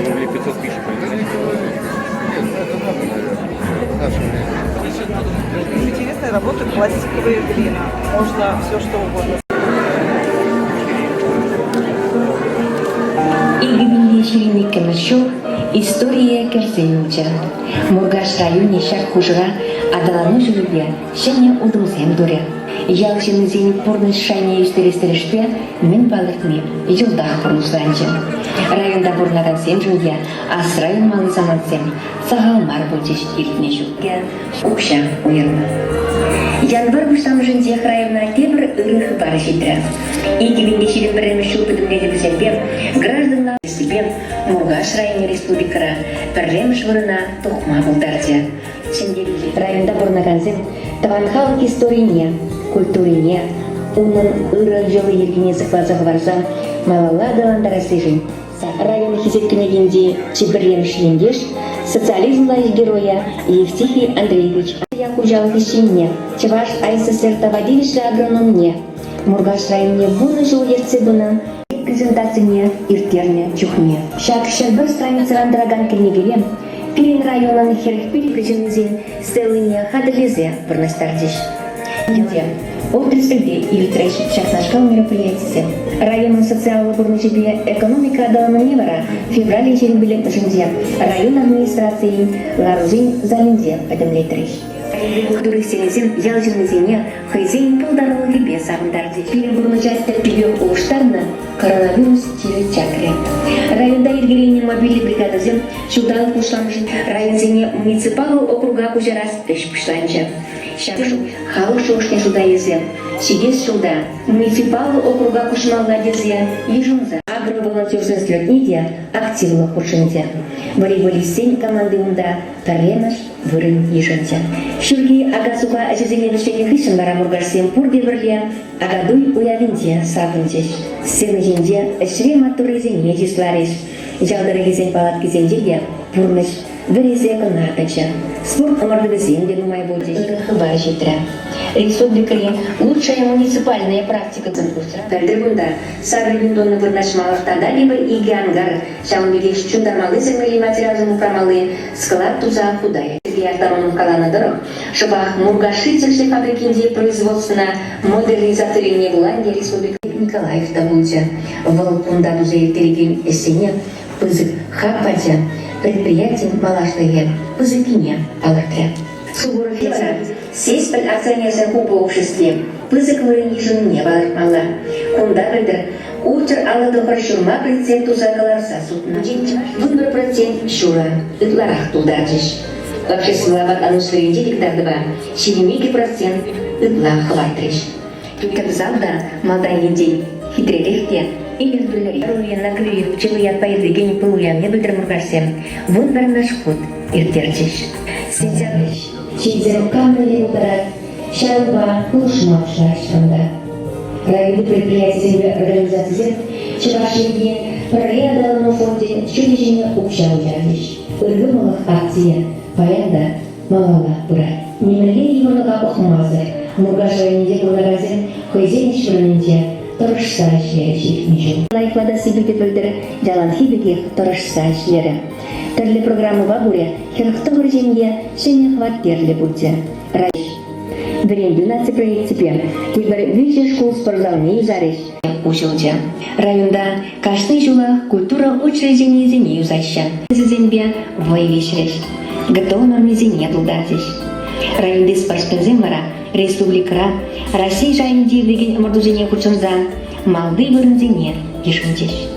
Рублей 500 тысяч. Интересная работа, пластиковая глина. Можно все что угодно. Игвинди Кемершук история Керсенча. Мургаш районе шак хужга адалану жулубе шене удумсем дуре. Ялшин зин порны шайне истеристерешпе мен балыртны юлда хурнусланчы. Районда бурнаган сем жулге ас район малы замансем сагал мар болчеш иртне жулге укша уйрна. Январ буштам жынде районна тебір ырых бары житря. Игвинди шилин бірімі шулпыдым лезебізембем гражданна Степен Мургаш районе республикара пәрремш вырына тухма булдарчы. Районда бурнаганзем таванхалық историне, культурине, унын ыры жылы ергене зықлазығы барса, малала даландарасы жын. Район хизеткінегенде чебірремш ендеш, социализмла героя Евтихий Андреевич Якужалық ищенне, Чеваш АССР тавадилиша агрономне, Мургаш районе буны жыл ерцебіні, презентацияне иртерне чухне. Шак шербір страницалан драган кірнегелем, Пирин районын херхпили причинізен стелыне хадылезе бірнастардеш. Отрасльде илтреш шахнашкал мероприятисе. Районын социалы бурнышебе экономика адалымыне вара феврале жерін білем жынде район администрациян ларужин залинде әдімлетреш. Кудурых сенезен ялжынызене хайзен пылдарылы лебе сағындарды. Пирин бурнычасты пибе оғыштарына коронавирус тирі чакре. Районда ергелене мобильный бригадазен шудалы кушламжын районзене муниципалы округа кужарас пеш пышланчы. Шашу халық шоушкен шуда езе. Сидес шуда муниципалы округа кушмалға дезе ежунза. Агроволонтерсын слетниде активлы кушынде. Волейболистен команды унда таремаш вырын ежунзе. Шурги агасуға әжезене вішене хышын бара Мургашсен пурде бірле агадуй уявинде сағындеш. Сені женде әшіре матурызене жеслареш. Жалдары кезен палат кезендеге пурныш вірезе қынартача. Спорт омарды візен денумай бодеш. Хыба жетірі. Республикаре лучшая муниципальная практика конкурса. Тәрдіргунда сагрыбиндоны вырнашмалықтада либо иги ангар, шаунбеге шчундармалы зімгілі материалжын упрамалы, склад туза худая. Артамоның қаланы дұрық, шыбақ Мургашицельші фабрикинде производствына модернизаторине Буланде Республика Николаевта бұлча. Выл кунда дузе ертереген эсене пызык хаппача предприятие малаштығы пызыкине алыртыры. Сугуров еза, сес бір акционерзен купы обществе, пызык вырын ежынне балыртмалы. Кунда білдір, утыр алыдығыр жұрма процент узақаларса сутна. 1% шура, ытларақ тулдаржыш. Общественный анусверинде дегдардыба, 7% ытла хватрыш. Как залда, малдан день хитререхте, или дулери. Руя на крыльях пчелы поеду гений пылуя, не быстро мургашсем. Вон бар наш ход, иртерчиш. Сентябрь. Чидзем камеры ударат, шалба кушмав шашканда. Районы предприятия организации Чевашенье проредал на фонде чудищение общаудялищ. Придумала акция «Поэда малала бура». Немелей его на капах мазы, Мургаша неде куларазен, хойзенич враненде, торышсающие чихничу. Лайфлада сибиты пөлдірі жалан хибекех торышсающие. Тәрлі программы бабуре, херақтығыр жемге шене хваттерлі бұлде. Біренді насы проектіпе, кейбір виже школ спорзалыне изареш. Ушылча. Районда каждый жула культура учреждения не юзаща. Зазембе воевишреш. Готово нормизине булдазиш. Районды спорспенземара, республикара, Россия жайынде веген мордузене кучынза, малды вырынзене ешунчеш.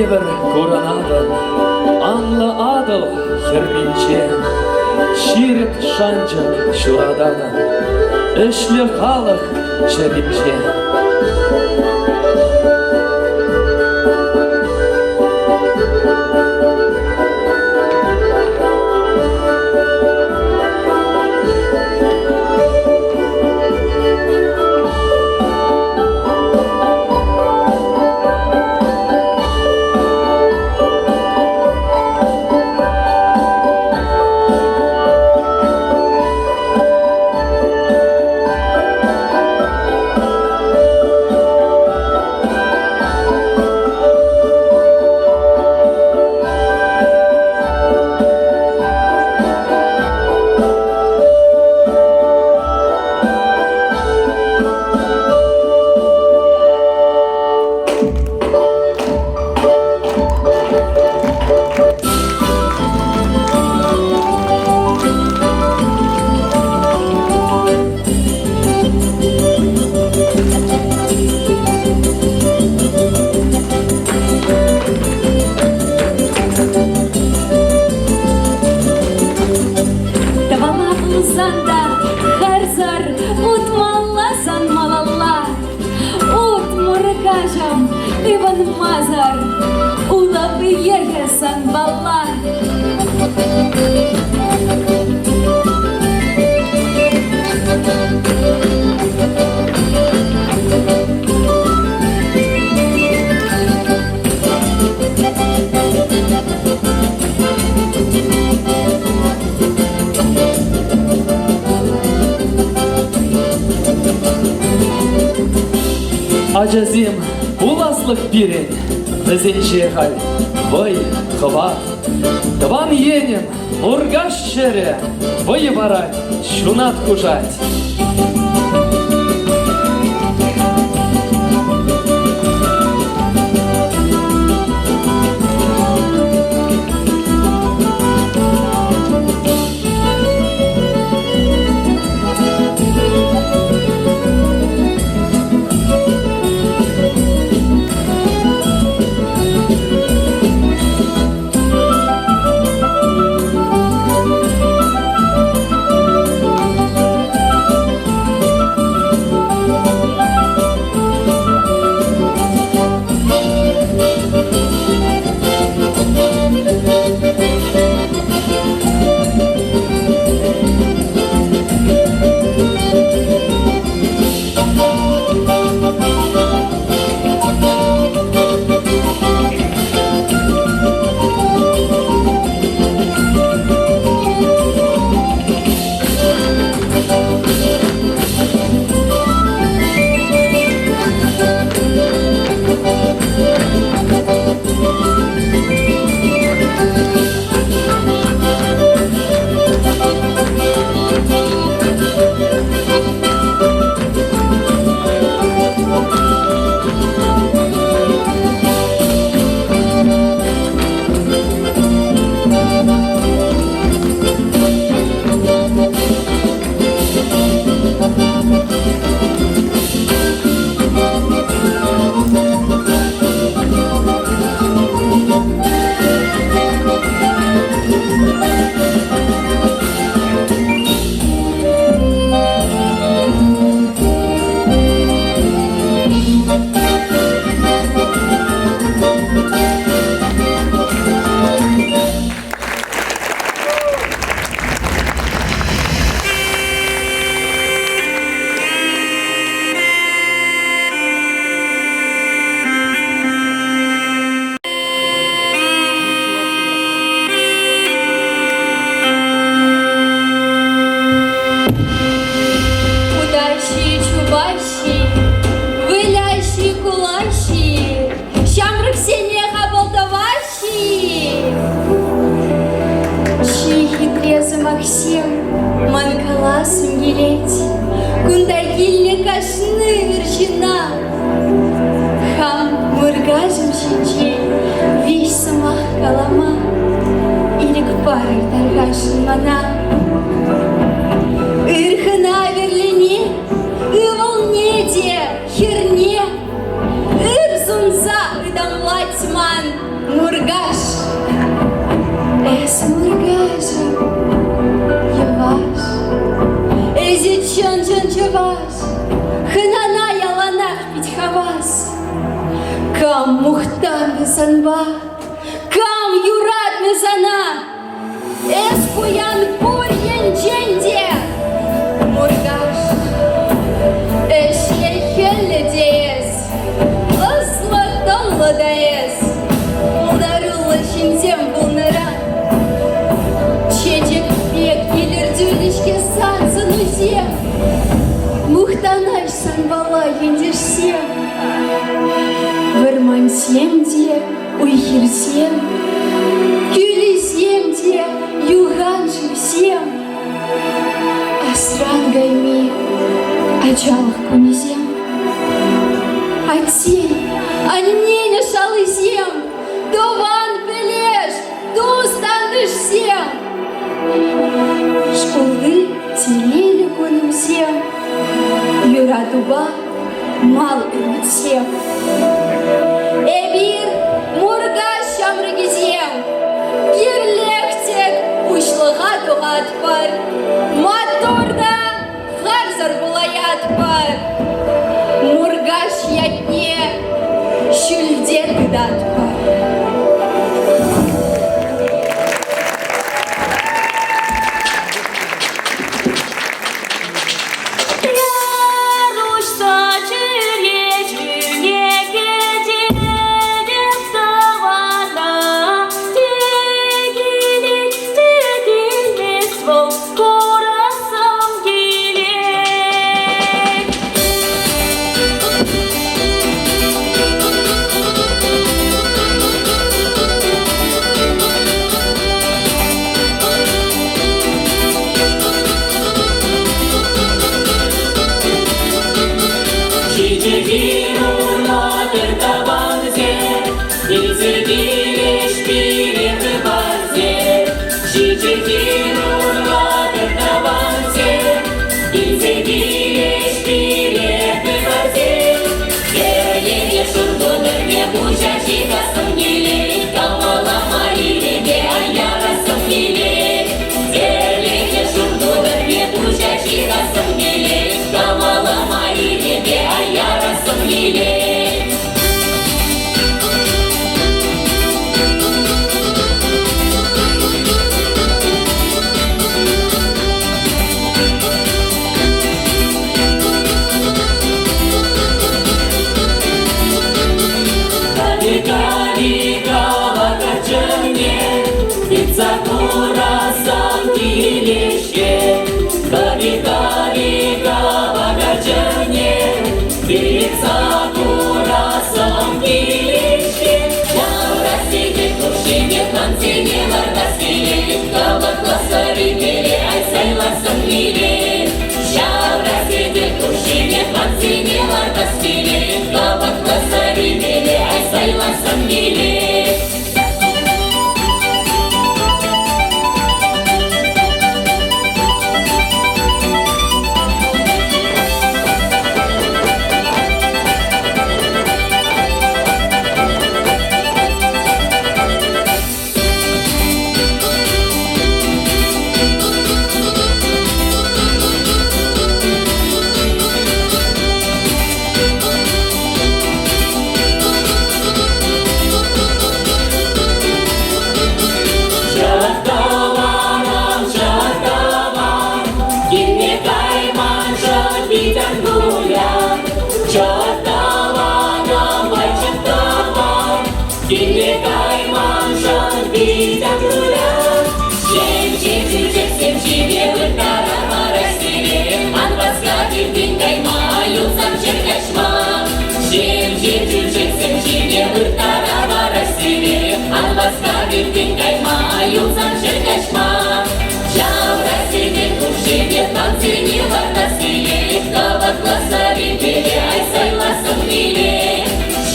Невер куранадан, анла адыл херминче, Ширет шанчак шурададан, Эшлі халық черемче. Иван Мазар, улап егесан балла. Acazim уласлық берен, Візенше хал, вой, хват. Тван енем, мургаш шере, Вой барать, шунат кужать. Максим, манкаласым елеть, кундагильне кашны ржина. Хам мургажым щечей, весь самах калама, или к паре таргашын мана. Ирхына верлине, и волнеде, херне, ир зунза, и дамлать ман. sanba, kam jurat me zana, es puyan purjen gjendje, murgash, es je helle djes, ısla dalla djes, udarılla şimdem bunlara, çecek bek gelir düdüşke satsın üzem, muhtanaysan bala ендерсем, вырмансем де, уйхерсем, күлесем де, юғаншымсем, асран гайме, ачалық күнезем, атсен, аннені шалызем, дован білеш, достандышсем, школы телелі күнімсем, юратуба мал үмітсем. Эбир мургаш шамрыгезем, кирлектек ушлыға туғат бар, моторда ғарзар бұлаят бар, мургаш ятне шүлде күдат бар.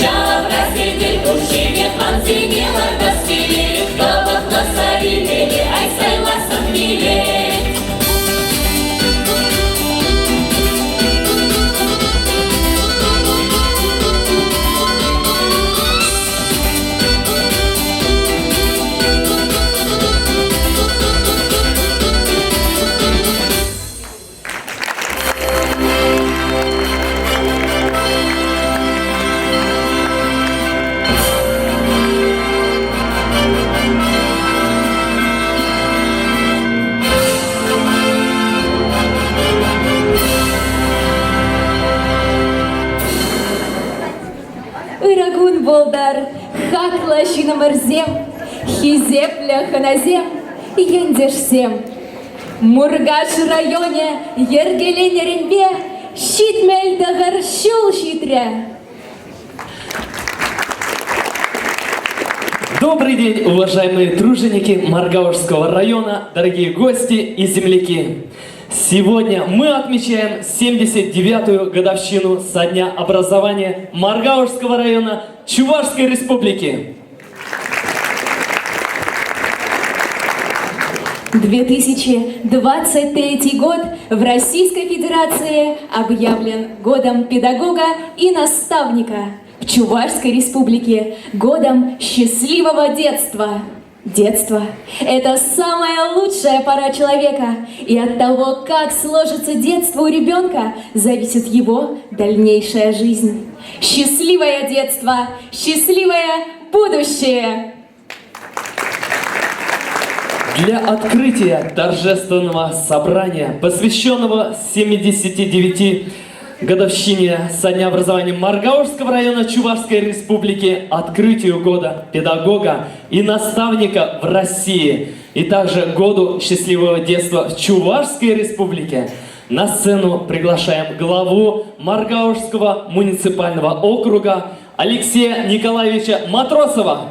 Шавра сидит, куши, нет, панци, не ларда, скелет, кабак, лосарь. лощина мырзем, хизепля ханазем, ендешсем. Мургаш районе ергеленеренбе, щитмельдагар щул щитре. Добрый день, уважаемые труженики Маргаушского района, дорогие гости и земляки! Сегодня мы отмечаем 79-ю годовщину со дня образования Маргаушского района Чувашской Республики. 2023 год в Российской Федерации объявлен годом педагога и наставника. В Чувашской Республике годом счастливого детства. Детство – это самая лучшая пора человека, и от того, как сложится детство у ребенка, зависит его дальнейшая жизнь. Счастливое детство, счастливое будущее! Для открытия торжественного собрания, посвященного 79 годовщине со дня образования Маргаушского района Чувашской Республики, открытию года педагога и наставника в России и также году счастливого детства в Чувашской Республике, на сцену приглашаем главу Маргаушского муниципального округа Алексея Николаевича Матросова.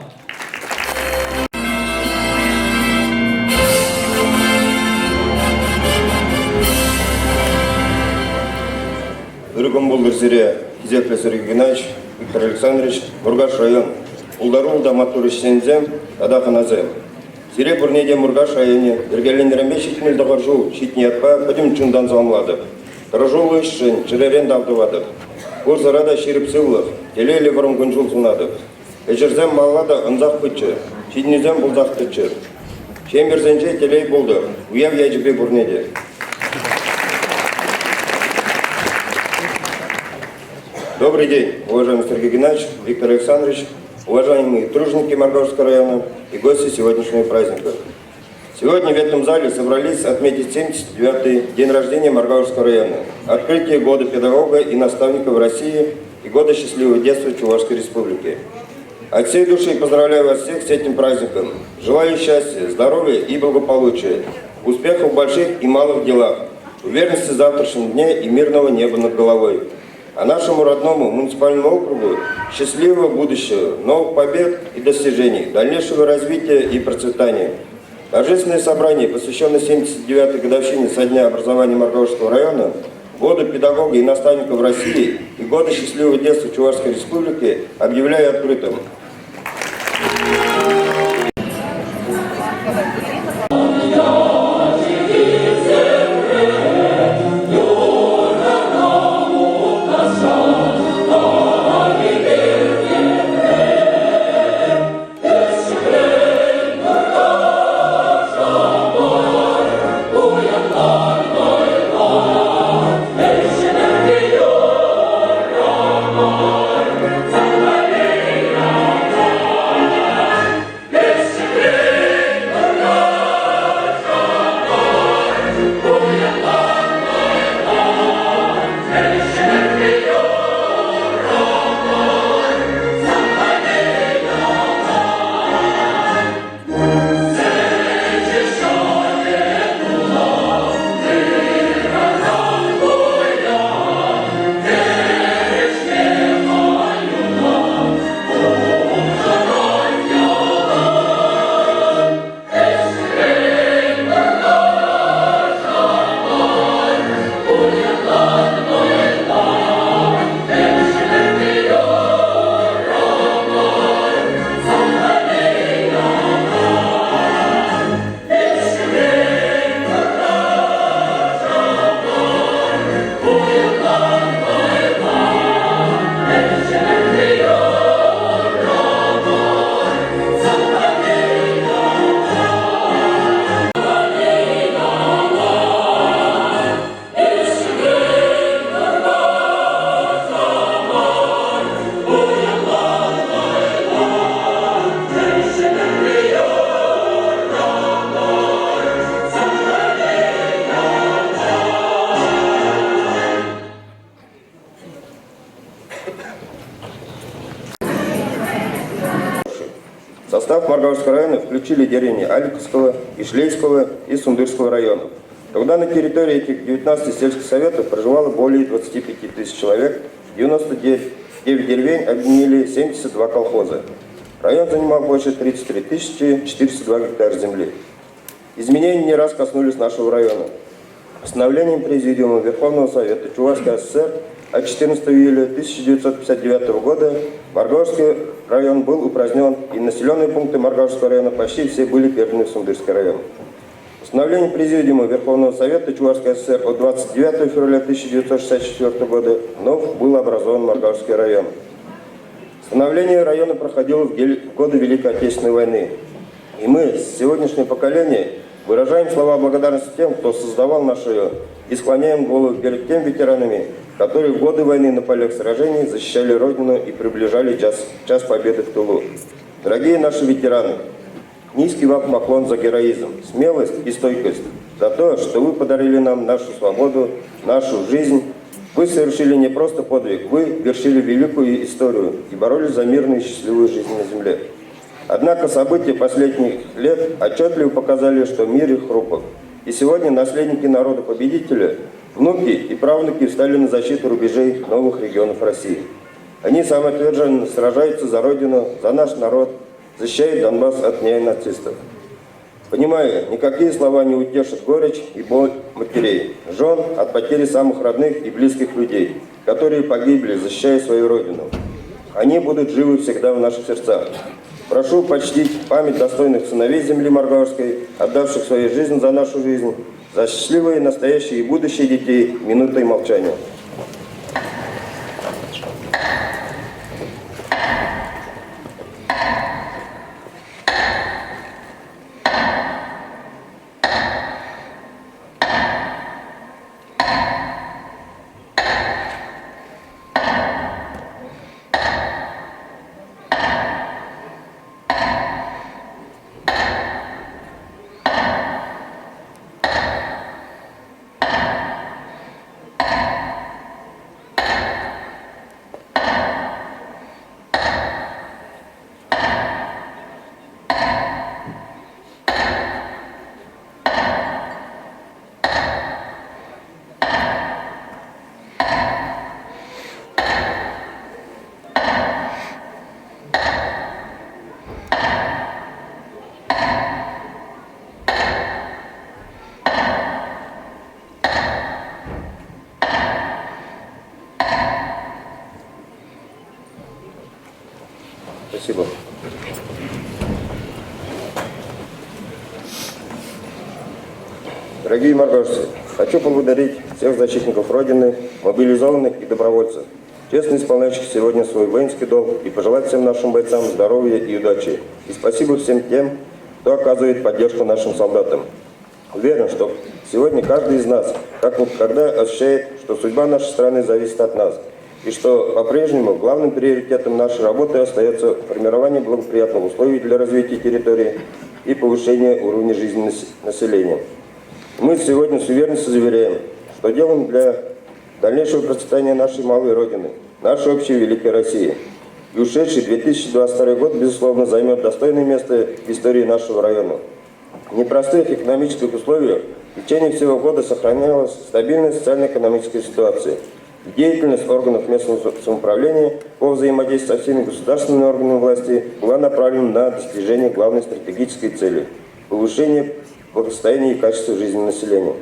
Другом был Зире Зепля Сергей Геннадьевич, Виктор Александрович, Мургаш район, Улдарул да Матурыш Сензем, Адаханазем. Зире Бурнеде Мургаш районе, Ергеленереме Щитмель Дагаржу, Щитниятпа, Падим Чундан Залмладов. Ражул Ишин, Черерен Давдовадов. Курзарада Ширипсылов, Телели Варумгунжул Сунадов. Эжерзем Маллада Анзах Пычы, Щитнизем Булзах Пычы. Чемберзенче Телей Булдов, Уяв Яджибе Бурнеде. Добрый день, уважаемый Сергей Геннадьевич, Виктор Александрович, уважаемые труженики Маргаушского района и гости сегодняшнего праздника. Сегодня в этом зале собрались отметить 79-й день рождения Маргаушского района, открытие года педагога и наставника в России и года счастливого детства Чувашской Республики. От всей души поздравляю вас всех с этим праздником. Желаю счастья, здоровья и благополучия, успехов в больших и малых делах, уверенности в завтрашнем дне и мирного неба над головой. А нашему родному муниципальному округу счастливого будущего, новых побед и достижений, дальнейшего развития и процветания. Торжественное собрание, посвященное 79-й годовщине со дня образования Маргаушского района, году педагога и наставника в России и года счастливого детства Чувашской Республики, объявляю открытым. Salvaria В состав Маргауэрского района включили деревни Аликовского, Ишлейского и Сундырского районов. Тогда на территории этих 19 сельских советов проживало более 25 тысяч человек, 99 деревень объединили 72 колхоза. Район занимал больше 33 402 гектара земли. Изменения не раз коснулись нашего района. Постановлением Президиума Верховного Совета Чувашской ССР от 14 июля 1959 года Маргауэрский район был упразднен, и населенные пункты Маргауэрского района почти все были переданы в Сундырский район. Постановление Президиума Верховного Совета Чувашской ССР от 29 февраля 1964 года вновь был образован Маргауэрский район. Становление района проходило в годы Великой Отечественной войны. И мы, сегодняшнее поколение, выражаем слова благодарности тем, кто создавал наш район, и склоняем голову перед теми ветеранами, которые в годы войны на полях сражений защищали Родину и приближали час победы в тылу. Дорогие наши ветераны, низкий вам поклон за героизм, смелость и стойкость, за то, что вы подарили нам нашу свободу, нашу жизнь. Вы совершили не просто подвиг, вы вершили великую историю и боролись за мирную и счастливую жизнь на земле. Однако события последних лет отчетливо показали, что мир их хрупок. И сегодня наследники народа-победителя, внуки и правнуки встали на защиту рубежей новых регионов России. Они самоотверженно сражаются за Родину, за наш народ, защищают Донбасс от неонацистов. Понимаю, никакие слова не утешат горечь и боль матерей, жен от потери самых родных и близких людей, которые погибли, защищая свою Родину. Они будут живы всегда в наших сердцах. Прошу почтить память достойных сыновей земли Маргауэрской, отдавших свою жизнь за нашу жизнь, за счастливые настоящие и будущие детей минутой молчания. Спасибо. Дорогие маргауэрцы, хочу поблагодарить всех защитников Родины, мобилизованных и добровольцев, честно исполняющих сегодня свой воинский долг, и пожелать всем нашим бойцам здоровья и удачи. И спасибо всем тем, кто оказывает поддержку нашим солдатам. Уверен, что сегодня каждый из нас, как никогда, ощущает, что судьба нашей страны зависит от нас, и что по-прежнему главным приоритетом нашей работы остается формирование благоприятных условий для развития территории и повышения уровня жизни населения. Мы сегодня с уверенностью заверяем, что делаем для дальнейшего процветания нашей малой Родины, нашей общей великой России. И ушедший 2022 год, безусловно, займет достойное место в истории нашего района. В непростых экономических условиях в течение всего года сохранялась стабильная социально-экономическая ситуация. Деятельность органов местного самоуправления по взаимодействию со всеми государственными органами власти была направлена на достижение главной стратегической цели – повышение благосостояния и качества жизни населения.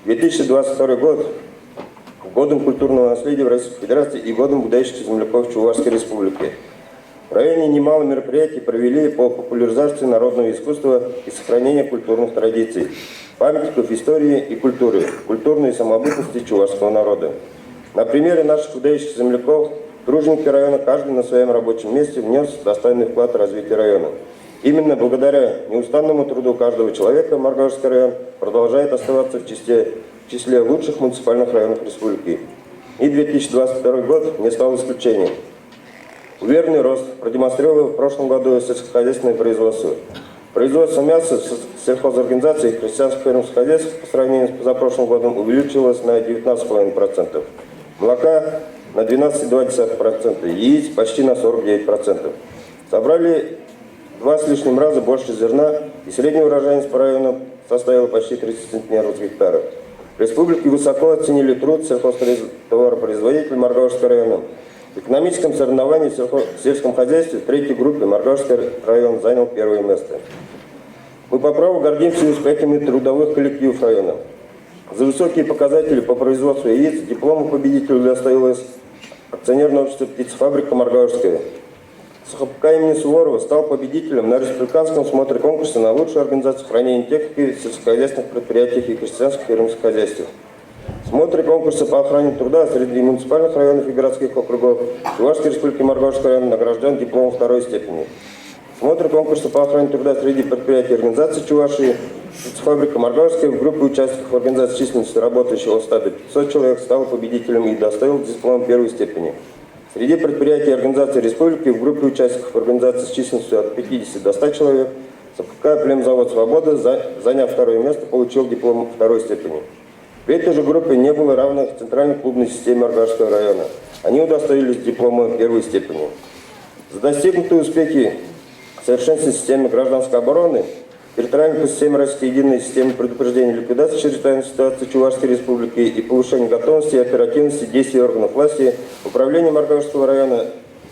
2022 год – годом культурного наследия в Российской Федерации и годом будущих земляков Чувашской Республики. В районе немало мероприятий провели по популяризации народного искусства и сохранению культурных традиций, памятников истории и культуры, культурной самобытности чувашского народа. На примере наших выдающихся земляков, труженики района, каждый на своем рабочем месте внес достойный вклад в развитие района. Именно благодаря неустанному труду каждого человека Маргауэрский район продолжает оставаться в числе лучших муниципальных районов республики. И 2022 год не стал исключением. Уверенный рост продемонстрировало в прошлом году сельскохозяйственное производство. Производство мяса в сельхозорганизации и крестьянских фермерских хозяйств по сравнению с позапрошлым годом увеличилось на 19,5%. Молока на 12,2%, яиц почти на 49%. Собрали 2 с лишним раза больше зерна, и средняя урожайность по району составила почти 30 центнеров с гектара. В республике высоко оценили труд сельхозтоваропроизводителей Маргауэшского района. В экономическом соревновании в сельском хозяйстве в третьей группе Маргауэшский район занял первое место. Мы по праву гордимся успехами трудовых коллективов района. За высокие показатели по производству яиц диплом победителю удостоилось акционерное общество «Птицефабрика Маргауэшская». СХПК имени Суворова стал победителем на республиканском смотре конкурса на лучшую организацию хранения техники в сельскохозяйственных предприятиях и крестьянских фермерских хозяйствах. В смотре конкурса по охране труда среди муниципальных районов и городских округов Чувашской республики Маргауэшский район награжден дипломом второй степени. В смотре конкурса по охране труда среди предприятий и организаций Чувашии «Птицефабрика Маргауэшская» в группе участников организации численностью работающих от 100 до 500 человек стал победителем и доставил диплом первой степени. Среди предприятий и организаций республики в группе участников организации с численностью от 50 до 100 человек СПК «Племзавод Свобода», заняв второе место, получил диплом второй степени. В этой же группе не было равных в центральной клубной системе Маргауэшского района. Они удостоились диплома первой степени. За достигнутые успехи в совершенствовании системы гражданской обороны, территориальной системы Российской единой системы предупреждения и ликвидации чрезвычайной ситуации Чувашской республики и повышения готовности и оперативности действий органов власти, управления Маргауэшского района,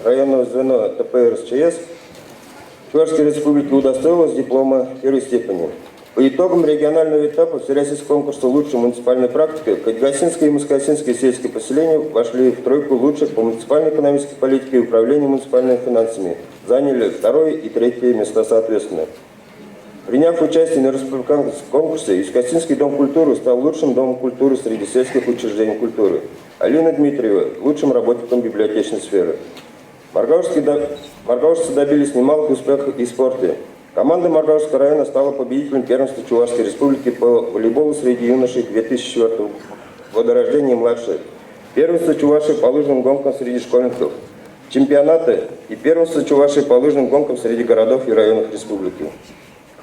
районного звена ТП-РСЧС Чувашской республики удостоилась диплома первой степени. По итогам регионального этапа всероссийского конкурса «Лучшая муниципальная практика» Катьгасинское и Москосинское сельские поселения вошли в тройку лучших по муниципальной экономической политике и управлению муниципальными финансами, заняли 2-е и 3-е места соответственно. Приняв участие на республиканском конкурсе, Искатинский дом культуры стал лучшим домом культуры среди сельских учреждений культуры. Алина Дмитриева – лучшим работником библиотечной сферы. Маргауэшцы добились немалых успехов и в спорте. Команда Маргауэшского района стала победителем первенства Чувашской республики по волейболу среди юношей 2004 года рождения и младше. Первенство Чувашии по лыжным гонкам среди школьников. Чемпионаты и первенство Чувашии по лыжным гонкам среди городов и районов республики.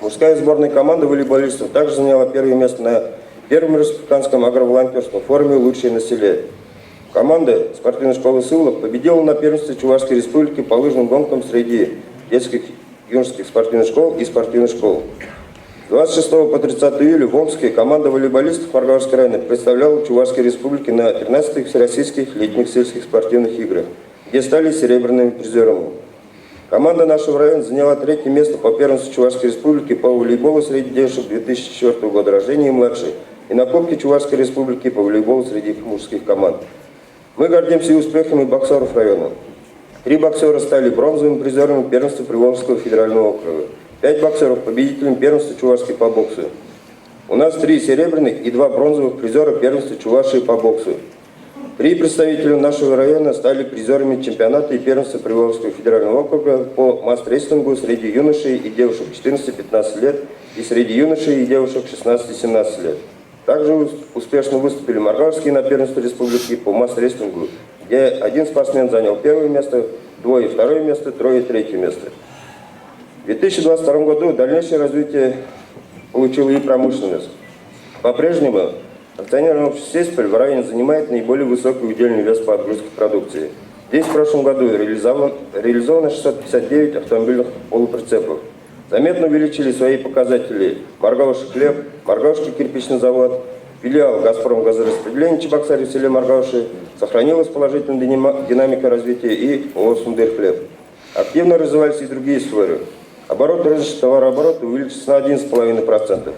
Мужская сборная команда волейболистов также заняла первое место на первом республиканском агроволонтерском форуме «Лучшие на селе». Команда спортивной школы Сылов победила на первенстве Чувашской республики по лыжным гонкам среди детских юношеских спортивных школ и спортивных школ. С 26 по 30 июля в Омске команда волейболистов Маргауэшского района представляла Чувашской республике на 13-х всероссийских летних сельских спортивных играх, где стали серебряными призерами. Команда нашего района заняла 3-е место по первенству Чувашской республики по волейболу среди девушек 2004 года рождения и младше, и на Кубке Чувашской республики по волейболу среди мужских команд. Мы гордимся успехами боксеров района. 3 боксера стали бронзовыми призерами первенства Приволжского федерального округа. 5 боксеров победителем первенства Чувашской по боксу. У нас 3 серебряных и 2 бронзовых призера первенства Чувашии по боксу. 3 представителя нашего района стали призерами чемпионата и первенства Приволжского федерального округа по масс-рестлингу среди юношей и девушек 14-15 лет и среди юношей и девушек 16-17 лет. Также успешно выступили маргауэшские на первенстве республики по масс-рестлингу, где 1 спортсмен занял 1-е место, 2 2-е место, 3 3-е место. В 2022 году дальнейшее развитие получила и промышленность. По-прежнему акционерное общество «Сеспель» в районе занимает наиболее высокий удельный вес по отгрузке продукции. Здесь в прошлом году реализовано 659 автомобильных полуприцепов. Заметно увеличили свои показатели Маргауэшский хлеб, Маргауэшский кирпичный завод, филиал «Газпром» газораспределения Чебоксары в селе Маргауэши, сохранилась положительная динамика развития и ООО «Сундыр-хлеб». Активно развивались и другие сферы. Оборот розничного товарооборота увеличился на 11,5%.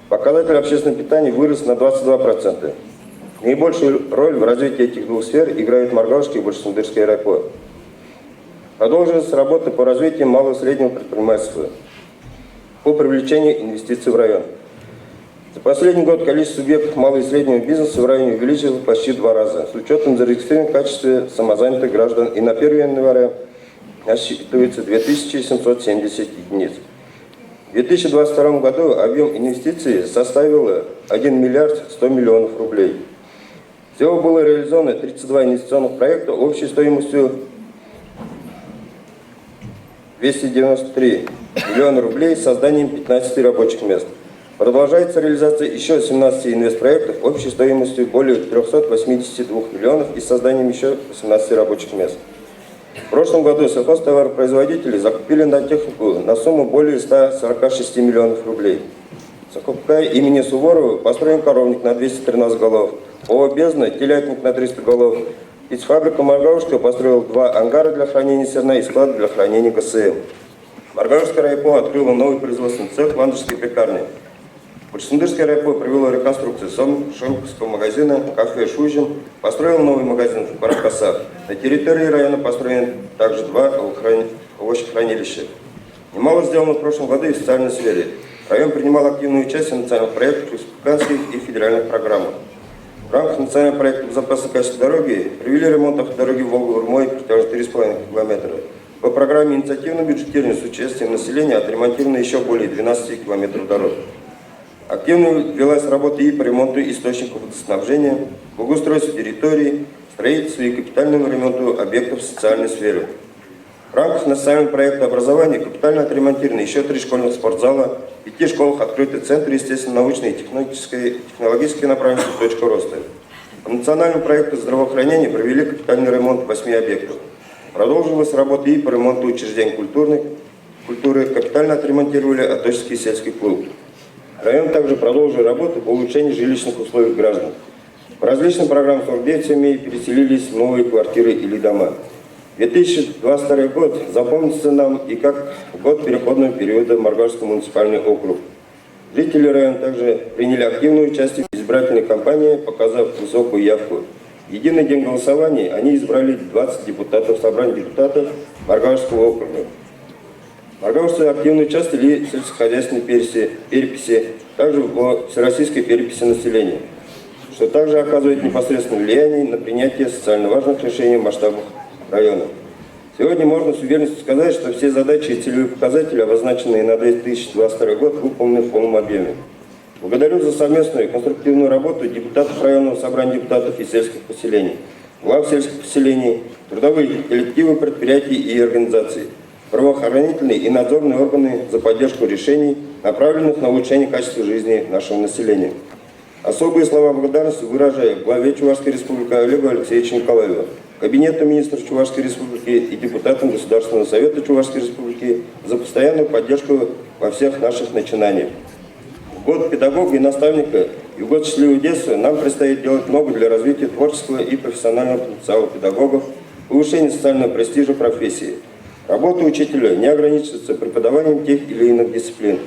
Показатель общественного питания вырос на 22%. Наибольшую роль в развитии этих 2 сфер играет Маргауэшский и Большесундырский аэропорт. Продолжилась работа по развитию малого и среднего предпринимательства, по привлечению инвестиций в район. За последний год количество субъектов малого и среднего бизнеса в районе увеличилось почти в 2 раза, с учетом зарегистрированных в качестве самозанятых граждан, и на 1 января насчитывается 2770 единиц. В 2022 году объем инвестиций составил 1 миллиард 100 миллионов рублей. Всего было реализовано 32 инвестиционных проекта общей стоимостью 293 миллиона рублей с созданием 15 рабочих мест. Продолжается реализация еще 17 инвестпроектов общей стоимостью более 382 миллионов и с созданием еще 18 рабочих мест. В прошлом году сельхозтоваропроизводители закупили на технику на сумму более 146 миллионов рублей. Закупка имени Суворова построен коровник на 213 голов, ООО «Бездна» телятник на 300 голов. Птицефабрика Маргаушская построила 2 ангара для хранения зерна и склад для хранения ГСМ. Маргаушская райпо открыла новый производственный цех Ландышской пекарни. Бурсундырская райпо провела реконструкцию Шомковского магазина, кафе «Шужин», построил новый магазин в Баракасах. На территории района построены также 2 овощехранилища. Немало сделано в прошлом году и в социальной сфере. Район принимал активное участие в национальных проектах, республиканских и федеральных программах. В рамках национального проекта «Безопасное качество дороги» провели ремонт автодороги Волга-Урмой протяженностью 3,5 километра. По программе инициативного бюджетирования с участием населения отремонтировано еще более 12 километров дорог. Активно велась работа и по ремонту источников водоснабжения, благоустройству территорий, строительству и капитальному ремонту объектов в социальной сфере. В рамках национального проекта образования капитально отремонтированы еще 3 школьных спортзала, в 5 школах открыты центры естественно-научной и технологической направленности «Точка роста». По национальному проекту здравоохранения провели капитальный ремонт 8 объектов. Продолжилась работа и по ремонту учреждений культуры, капитально отремонтировали Аточский сельский клуб. Район также продолжил работу по улучшению жилищных условий граждан. По различным программам 49 семей переселились в новые квартиры или дома. 2022 год запомнится нам и как год переходного периода в Маргаушский муниципальный округ. Жители района также приняли активное участие в избирательной кампании, показав высокую явку. В единый день голосования они избрали 20 депутатов собрания депутатов Маргаушского округа. Маргаушцы активно участвовали в сельскохозяйственной переписи, также в всероссийской переписи населения, что также оказывает непосредственное влияние на принятие социально важных решений в масштабах района. Сегодня можно с уверенностью сказать, что все задачи и целевые показатели, обозначенные на 2022 год, выполнены в полном объеме. Благодарю за совместную и конструктивную работу депутатов районного собрания депутатов и сельских поселений, глав сельских поселений, трудовые коллективы, предприятий и организаций, правоохранительные и надзорные органы за поддержку решений, направленных на улучшение качества жизни нашего населения. Особые слова благодарности выражаю главе Чувашской республики Олегу Алексеевичу Николаеву, Кабинету министров Чувашской республики и депутатам Государственного совета Чувашской республики за постоянную поддержку во всех наших начинаниях. В год педагога и наставника и в год счастливого детства нам предстоит делать много для развития творческого и профессионального потенциала педагогов, повышения социального престижа профессии. Работа учителя не ограничивается преподаванием тех или иных дисциплин.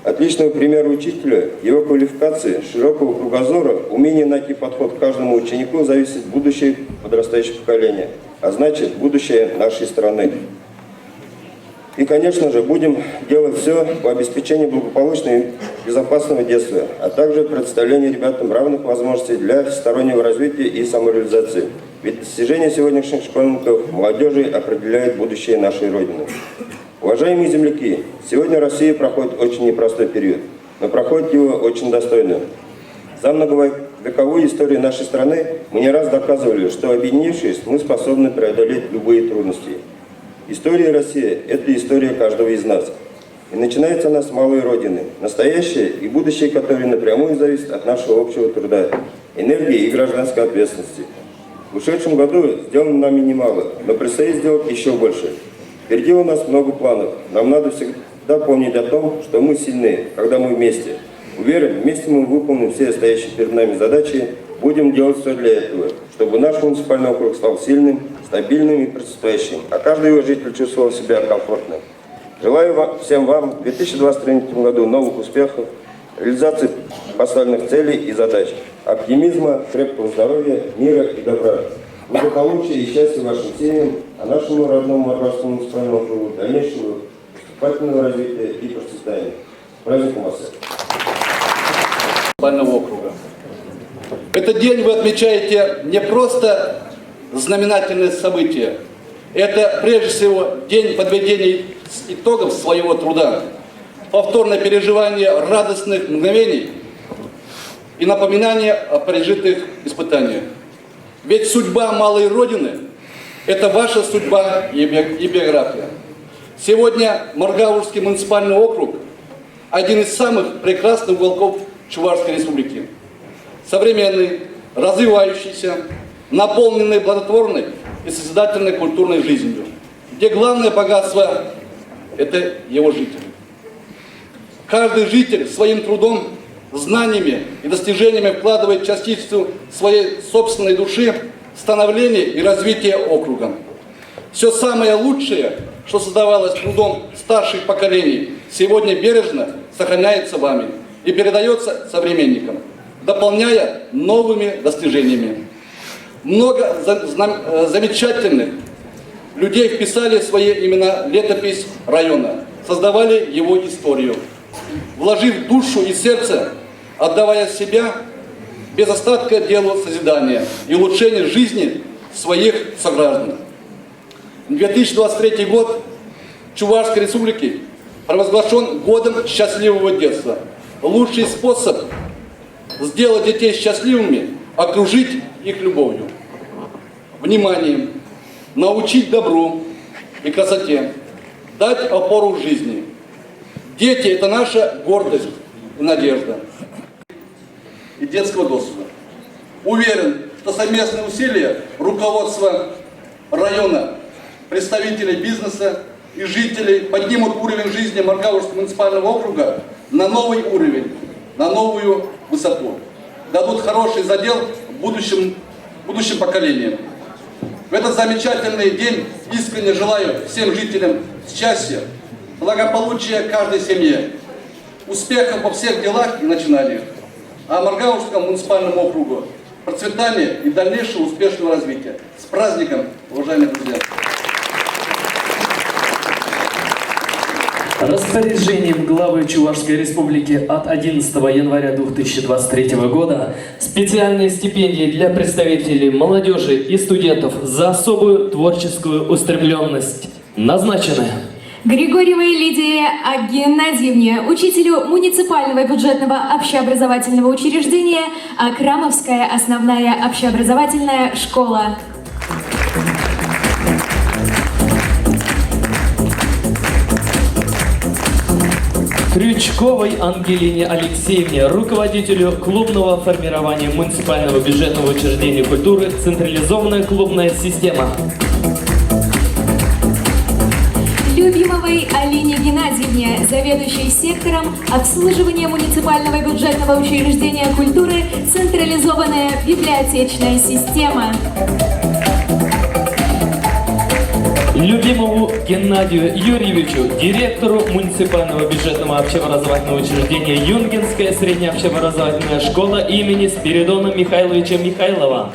Отличного примера учителя, его квалификации, широкого кругозора, умения найти подход к каждому ученику зависит будущее подрастающее поколение, а значит будущее нашей страны. И, конечно же, будем делать все по обеспечению благополучного и безопасного детства, а также предоставлению ребятам равных возможностей для всестороннего развития и самореализации. Ведь достижения сегодняшних школьников, молодежи определяют будущее нашей Родины. Уважаемые земляки, сегодня Россия проходит очень непростой период, но проходит его очень достойно. За многовековую историю нашей страны мы не раз доказывали, что объединившись, мы способны преодолеть любые трудности. История России – это история каждого из нас. И начинается она с малой Родины, настоящее и будущее которой напрямую зависит от нашего общего труда, энергии и гражданской ответственности. В ушедшем году сделано нами немало, но предстоит сделать еще больше. Впереди у нас много планов. Нам надо всегда помнить о том, что мы сильны, когда мы вместе. Уверен, вместе мы выполним все стоящие перед нами задачи, будем делать все для этого, чтобы наш муниципальный округ стал сильным, стабильным и процветающим, а каждый его житель чувствовал себя комфортно. Желаю всем вам в 2023 году новых успехов, реализации поставленных целей и задач, оптимизма, крепкого здоровья, мира и добра. Благополучия и счастья вашим семьям, а нашему родному Маргаушскому муниципальному округу дальнейшего поступательного развития и процветания. С праздником вас! Муниципального округа. Этот день вы отмечаете не просто знаменательное событие, это прежде всего день подведения итогов своего труда, повторное переживание радостных мгновений и напоминание о пережитых испытаниях. Ведь судьба малой Родины – это ваша судьба и биография. Сегодня Маргаушский муниципальный округ – один из самых прекрасных уголков Чувашской республики. Современный, развивающийся, наполненный плодотворной и созидательной культурной жизнью, где главное богатство – это его жители. Каждый житель своим трудом, знаниями и достижениями вкладывает частицу своей собственной души в становление и развитие округа. Все самое лучшее, что создавалось трудом старших поколений, сегодня бережно сохраняется вами и передается современникам, дополняя новыми достижениями. Много замечательных людей вписали в свои имена летопись района, создавали его историю, вложив душу и сердце, отдавая себя без остатка делу созидания и улучшения жизни своих сограждан. 2023 год Чувашской Республики провозглашен годом счастливого детства. Лучший способ сделать детей счастливыми – окружить их любовью, вниманием, научить добру и красоте, дать опору в жизни. Дети – это наша гордость и надежда. И детского досуга. Уверен, что совместные усилия руководства района, представителей бизнеса и жителей поднимут уровень жизни Маргаушского муниципального округа на новый уровень, на новую высоту. Дадут хороший задел будущим поколениям. В этот замечательный день искренне желаю всем жителям счастья, благополучия каждой семье, успехов во всех делах и начинаниях, а Маргаушскому муниципальному округу процветания и дальнейшего успешного развития. С праздником, уважаемые друзья! Распоряжением главы Чувашской Республики от 11 января 2023 года специальные стипендии для представителей молодежи и студентов за особую творческую устремленность назначены. Григорьевой Лидии Геннадьевне, учителю муниципального бюджетного общеобразовательного учреждения Акрамовская основная общеобразовательная школа. Крючковой Ангелине Алексеевне, руководителю клубного формирования муниципального бюджетного учреждения культуры «Централизованная клубная система». Любимовой Алине Геннадьевне, заведующей сектором обслуживания муниципального бюджетного учреждения культуры «Централизованная библиотечная система». Любимову Геннадию Юрьевичу, директору муниципального бюджетного общеобразовательного учреждения Юнгенская средняя общеобразовательная школа имени Спиридона Михайловича Михайлова.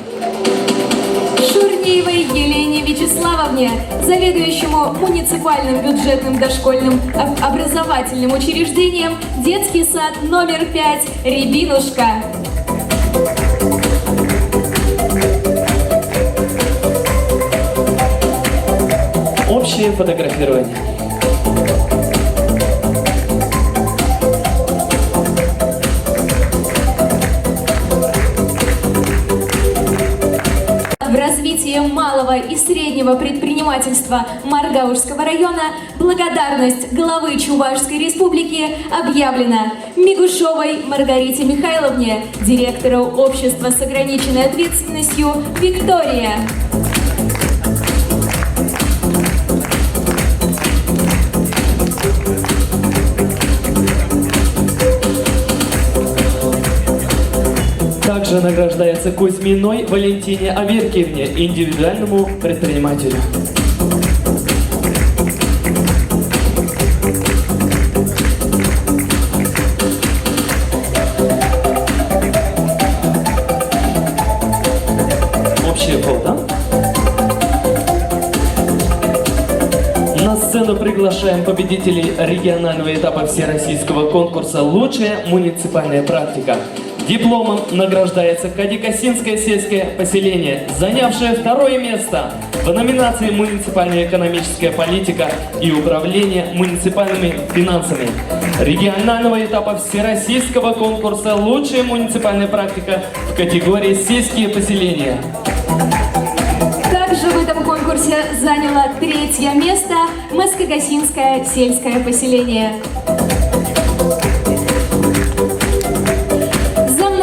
Шурниевой Елене Вячеславовне, заведующему муниципальным бюджетным дошкольным образовательным учреждением детский сад номер 5 «Рябинушка». Общее фотографирование. В развитии малого и среднего предпринимательства Маргаушского района благодарность главы Чувашской Республики объявлена Мигушовой Маргарите Михайловне, директору общества с ограниченной ответственностью «Виктория». Также награждается Кузьминой Валентине Аверкиевне, индивидуальному предпринимателю. Общее фото. На сцену приглашаем победителей регионального этапа всероссийского конкурса «Лучшая муниципальная практика». Дипломом награждается Кадикосинское сельское поселение, занявшее второе место в номинации «Муниципальная экономическая политика и управление муниципальными финансами» регионального этапа всероссийского конкурса «Лучшая муниципальная практика» в категории «Сельские поселения». Также в этом конкурсе заняло третье место Москогасинское сельское поселение.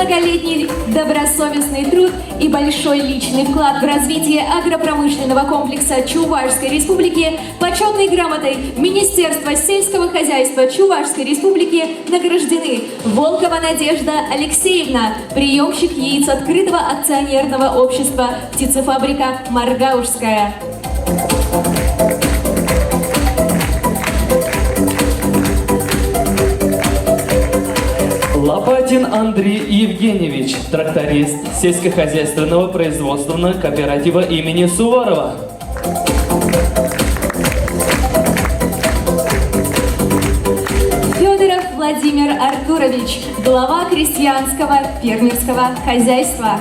многолетний добросовестный труд и большой личный вклад в развитие агропромышленного комплекса Чувашской Республики почетной грамотой Министерства сельского хозяйства Чувашской Республики награждены Волкова Надежда Алексеевна, приемщик яиц открытого акционерного общества «Птицефабрика Маргаушская». Лопатин Андрей Евгеньевич, тракторист сельскохозяйственного производственного кооператива имени Суворова. Федоров Владимир Артурович, глава крестьянского фермерского хозяйства.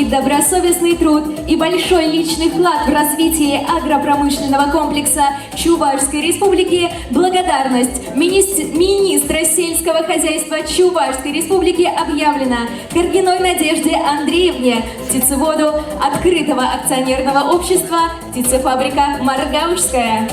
Добросовестный труд и большой личный вклад в развитие агропромышленного комплекса Чувашской Республики благодарность министра сельского хозяйства Чувашской Республики объявлена Каргиной Надежде Андреевне, птицеводу открытого акционерного общества «Птицефабрика Маргаушская».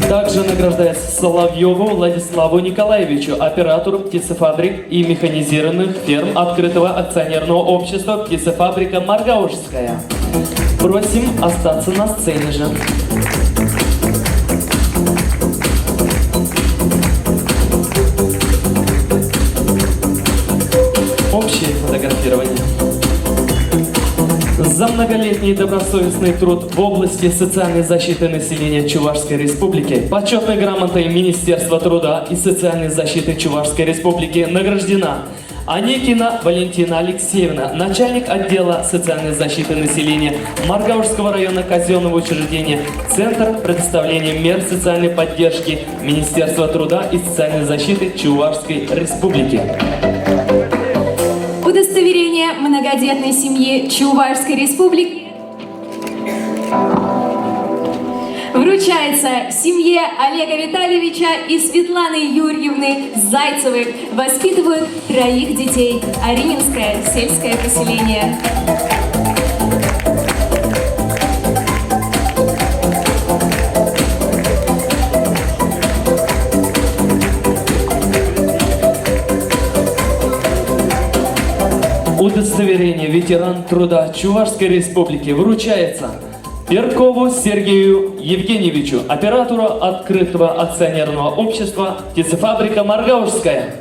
Также награждается Соловьеву Владиславу Николаевичу, оператору птицефабрик и механизированных ферм открытого акционерного общества «Птицефабрика Маргаушская». Просим остаться на сцене же. Общее фотографирование. За многолетний добросовестный труд в области социальной защиты населения Чувашской Республики почетной грамотой Министерства труда и социальной защиты Чувашской Республики награждена Аникина Валентина Алексеевна, начальник отдела социальной защиты населения Маргаушского района казенного учреждения Центр предоставления мер социальной поддержки Министерства труда и социальной защиты Чувашской Республики. Удостоверение многодетной семьи Чувашской Республики вручается семье Олега Витальевича и Светланы Юрьевны Зайцевых. Воспитывают 3 детей. Арининское сельское поселение. Удостоверение ветеран труда Чувашской Республики вручается Перкову Сергею Евгеньевичу, оператору открытого акционерного общества «Птицефабрика Маргаушская».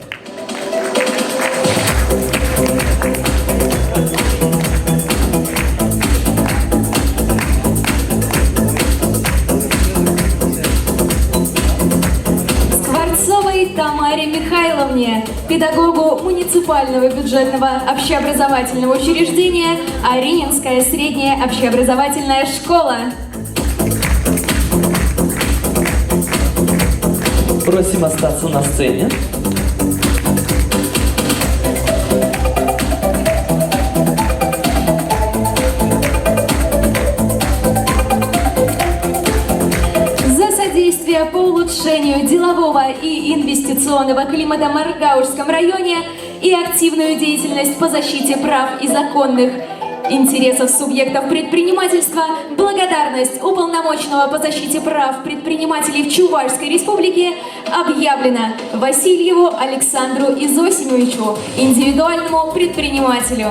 Тамаре Михайловне, педагогу муниципального бюджетного общеобразовательного учреждения Арининская средняя общеобразовательная школа. Просим остаться на сцене. По улучшению делового и инвестиционного климата в Маргаушском районе и активную деятельность по защите прав и законных интересов субъектов предпринимательства, благодарность уполномоченного по защите прав предпринимателей в Чувашской Республике объявлена Васильеву Александру Изосимовичу, индивидуальному предпринимателю.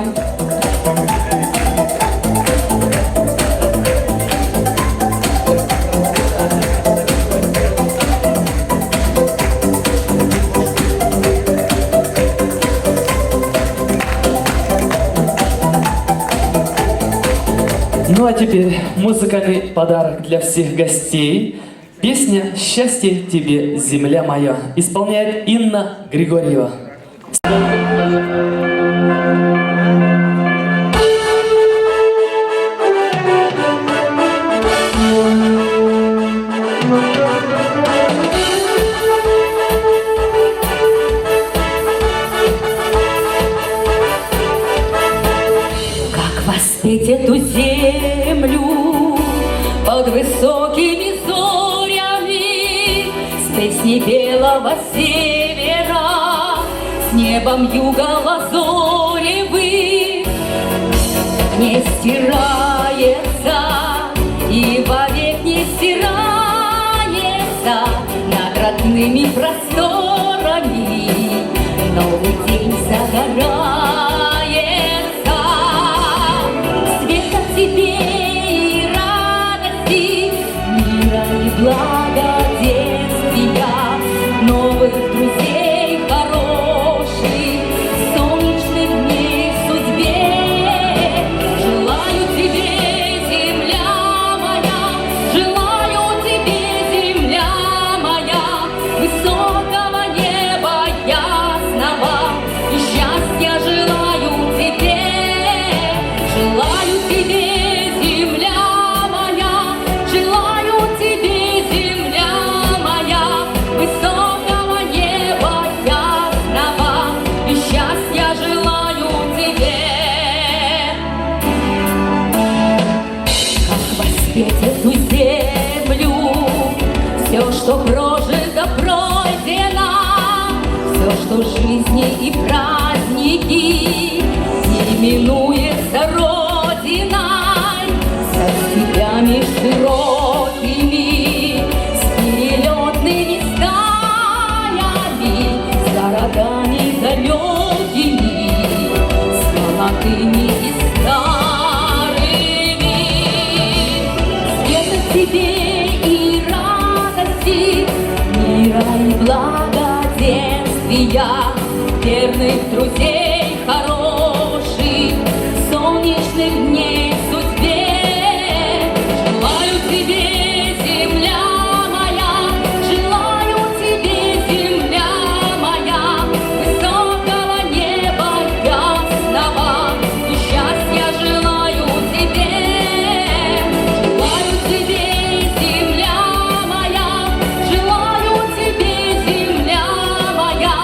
Ну а теперь музыкальный подарок для всех гостей. Песня «Счастье тебе, земля моя» исполняет Инна Григорьева. Воспеть эту землю под высокими зорями, теплого севера, с небом юга лазоревым не стирается и вовек не стирается над родными просторами. Новый день загорается, света тебе и радости, мира и благоденствия, новых друзей хороших, солнечных дней в судьбе. Желаю тебе, земля моя, желаю тебе, земля моя, высокого неба ясного, и счастья желаю тебе. Желаю тебе, земля моя, желаю тебе, земля моя, высокого неба ясного, и счастья желаю тебе. Как воспеть эту землю, все, что прожито, пройдено, все, что жизни и праздники именуется родиной, со степями широкими, с перелетными стаями, с городами далекими, с молодыми и старыми. Света тебе и радости, мира и благоденствия, верных друзей хороших, солнечных дней в судьбе. Желаю тебе, земля моя, желаю тебе, земля моя, высокого неба ясного, и счастья желаю тебе. Желаю тебе, земля моя, желаю тебе, земля моя,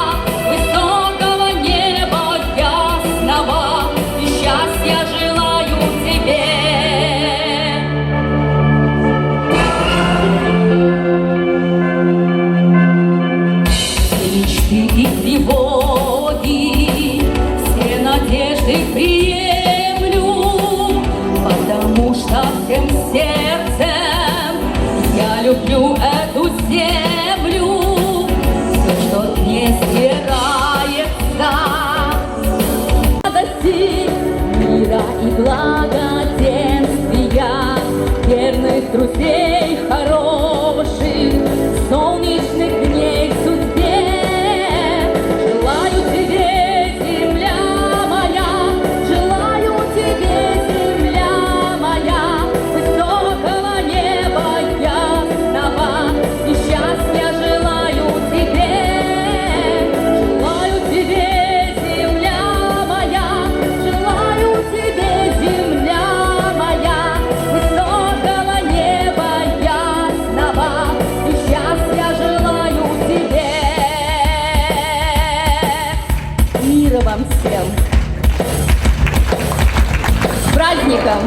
высокого неба ясного, и счастья желаю тебе. Все мечты и тревоги, все надежды приемлю, потому что всем сердцем я люблю эту землю. Все, что не стирается, радости, мира и благоденствия, верных друзей хороших, солнечных дней в судьбе. Желаю тебе, земля моя, желаю тебе, земля моя, высокого неба ясного, и счастья желаю тебе. Желаю тебе, земля моя, желаю тебе, земля моя, высокого неба ясного, и счастья желаю тебе. Мира вам всем! С праздником!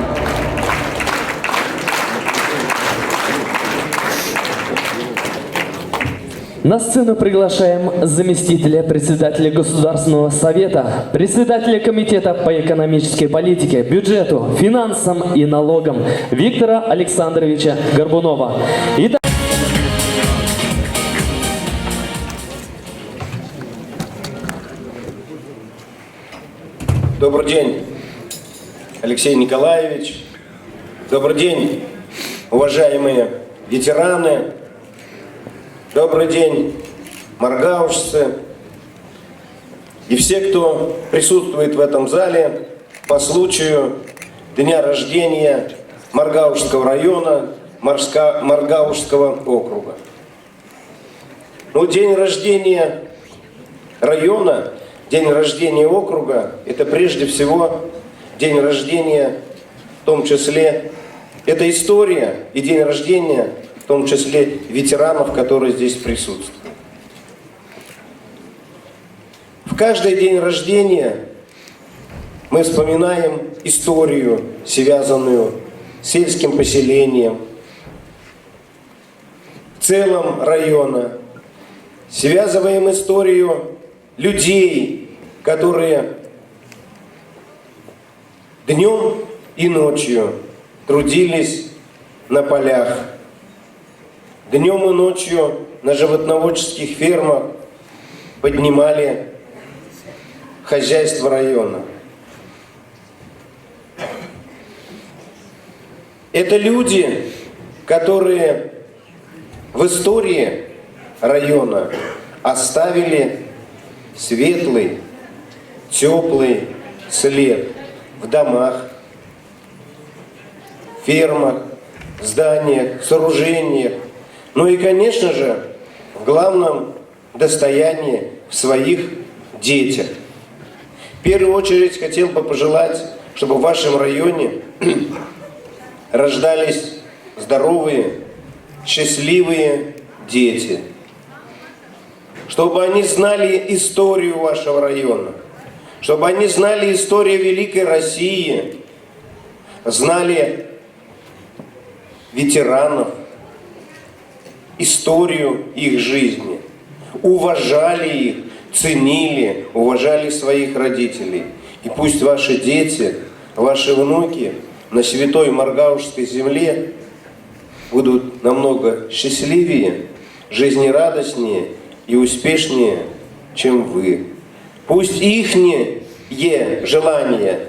На сцену приглашаем заместителя председателя Государственного совета, председателя комитета по экономической политике, бюджету, финансам и налогам Виктора Александровича Горбунова. Итак, Добрый день, Алексей Николаевич. Добрый день, уважаемые ветераны. Добрый день, маргаушцы и все, кто присутствует в этом зале по случаю дня рождения Маргаушского района, Маргаушского округа. Ну, день рождения района, день рождения округа – это прежде всего день рождения, в том числе, это история и день рождения, в том числе ветеранов, которые здесь присутствуют. В каждый день рождения мы вспоминаем историю, связанную с сельским поселением, в целом района, связываем историю людей, которые днем и ночью трудились на полях, днем и ночью на животноводческих фермах поднимали хозяйство района. Это люди, которые в истории района оставили светлый, теплый след в домах, фермах, зданиях, сооружениях, ну и, конечно же, в главном достоянии в своих детях. В первую очередь хотел бы пожелать, чтобы в вашем районе рождались здоровые, счастливые дети, чтобы они знали историю вашего района, чтобы они знали историю Великой России, знали ветеранов, историю их жизни, уважали их, ценили, уважали своих родителей. И пусть ваши дети, ваши внуки на святой Маргаушской земле будут намного счастливее, жизнерадостнее и успешнее, чем вы. Пусть ихние желания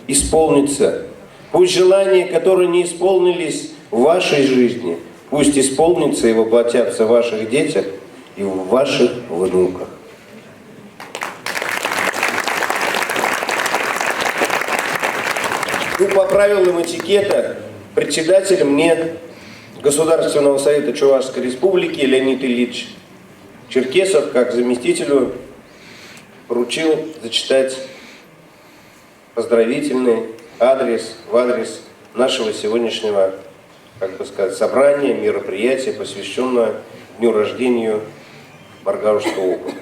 исполнятся. Пусть желания, которые не исполнились в вашей жизни, пусть исполнятся и воплотятся в ваших детях и в ваших внуках. Ну, по правилам этикета, председателем мне Государственного совета Чувашской Республики Леонид Ильич Черкесов, как заместителю, поручил зачитать поздравительный адрес в адрес нашего сегодняшнего, как бы сказать, собрания, мероприятия, посвященного дню рождения Маргаушского округа.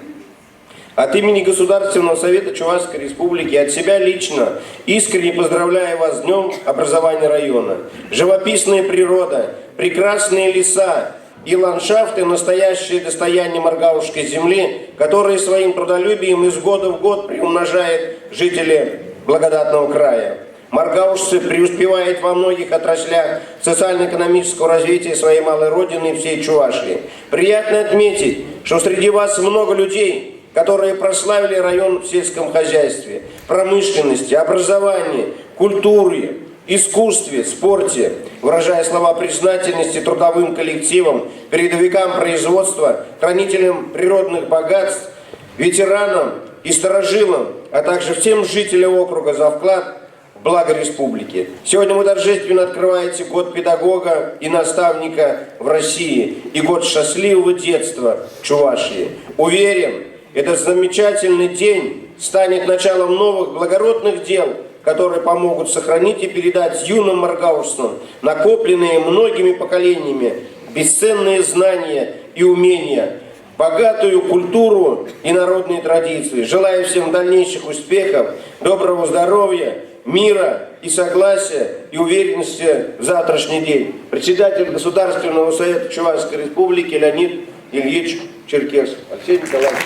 От имени Государственного совета Чувашской Республики, от себя лично, искренне поздравляю вас с Днем образования района. Живописная природа, прекрасные леса и ландшафты – настоящее достояние Маргаушской земли, которые своим трудолюбием из года в год приумножает жители благодатного края. Маргаушцы преуспевают во многих отраслях социально-экономического развития своей малой родины и всей Чувашии. Приятно отметить, что среди вас много людей, которые прославили район в сельском хозяйстве, промышленности, образовании, культуре, искусстве, спорте, выражая слова признательности трудовым коллективам, передовикам производства, хранителям природных богатств, ветеранам и старожилам, а также всем жителям округа за вклад в благо республики. Сегодня вы торжественно открываете год педагога и наставника в России и год счастливого детства в Чувашии. Уверен, этот замечательный день станет началом новых благородных дел, которые помогут сохранить и передать юным маргаушцам накопленные многими поколениями бесценные знания и умения, богатую культуру и народные традиции. Желаю всем дальнейших успехов, доброго здоровья, мира и согласия и уверенности в завтрашний день. Председатель Государственного совета Чувашской Республики Леонид Ильич Черкесов. Алексей Николаевич.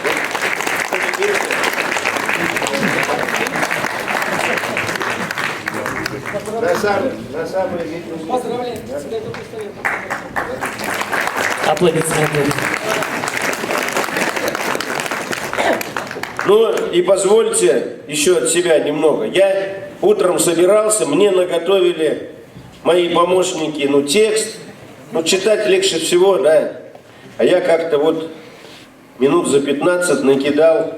Аплодисменты. Ну и позвольте еще от себя немного. Я утром собирался, мне наготовили мои помощники, текст. Читать легче всего, да. А я как-то вот минут за 15 накидал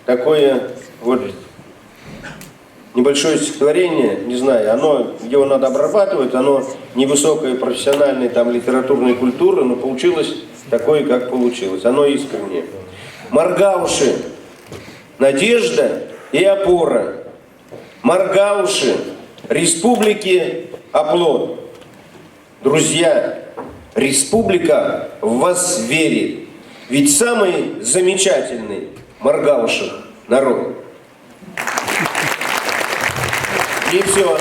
такое вот небольшое стихотворение, не знаю, его надо обрабатывать, оно невысокой профессиональной литературной культуры, но получилось такое, как получилось, оно искреннее. Маргауши – надежда и опора. Маргауши – республики оплот. Друзья, республика в вас верит, ведь самый замечательный Маргаушев народ. И все.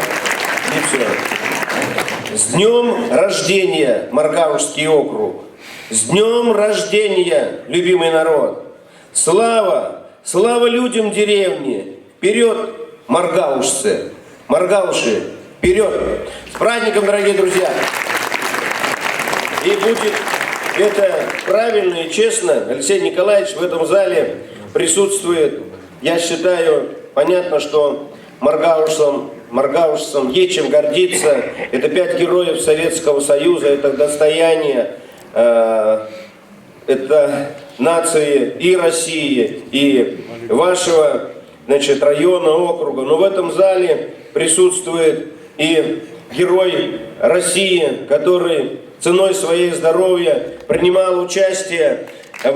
С днем рождения, Маргаушский округ! С днем рождения, любимый народ! Слава! Слава людям деревни! Вперед, маргаушцы! Маргауши, вперед! С праздником, дорогие друзья! И будет это правильно и честно. Алексей Николаевич в этом зале присутствует. Я считаю, понятно, что маргаушцам есть чем гордиться. Это 5 героев Советского Союза, это достояние, это нации и России, и вашего, значит, района, округа. Но в этом зале присутствует и герой России, который ценой своего здоровья принимал участие в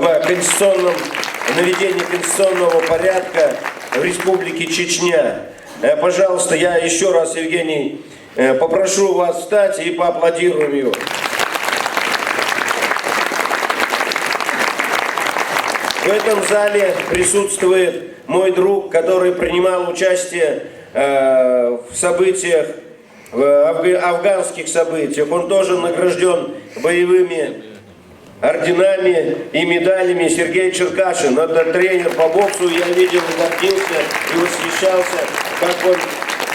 наведении конституционного порядка в Республике Чечня. Пожалуйста, я еще раз, Евгений, попрошу вас встать и поаплодируем его. В этом зале присутствует мой друг, который принимал участие в событиях, в афганских событиях. Он тоже награжден боевыми орденами и медалями. Сергей Черкашин. Это тренер по боксу. Я видел, гордился и восхищался, как он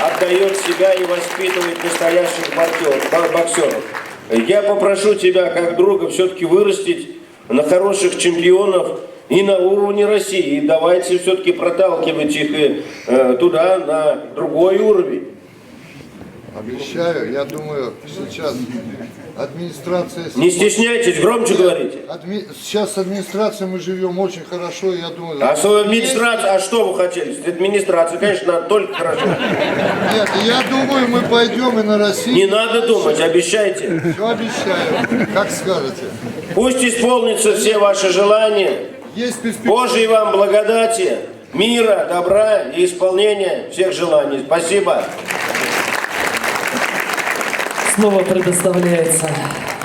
отдает себя и воспитывает настоящих боксеров. Я попрошу тебя, как друга, все-таки вырастить на хороших чемпионов и на уровне России. И давайте все-таки проталкивать их туда, на другой уровень. Обещаю, я думаю, сейчас администрация... Не стесняйтесь, громче говорите. Сейчас с администрацией мы живем очень хорошо, я думаю... А свою администрацию, а что вы хотели? Администрация, конечно, надо только хорошо. Нет, я думаю, мы пойдем и на Россию. Не надо думать, обещайте. Все обещаю, как скажете. Пусть исполнятся все ваши желания. Есть перспектива. Божьей вам благодати, мира, добра и исполнения всех желаний. Спасибо. Слово предоставляется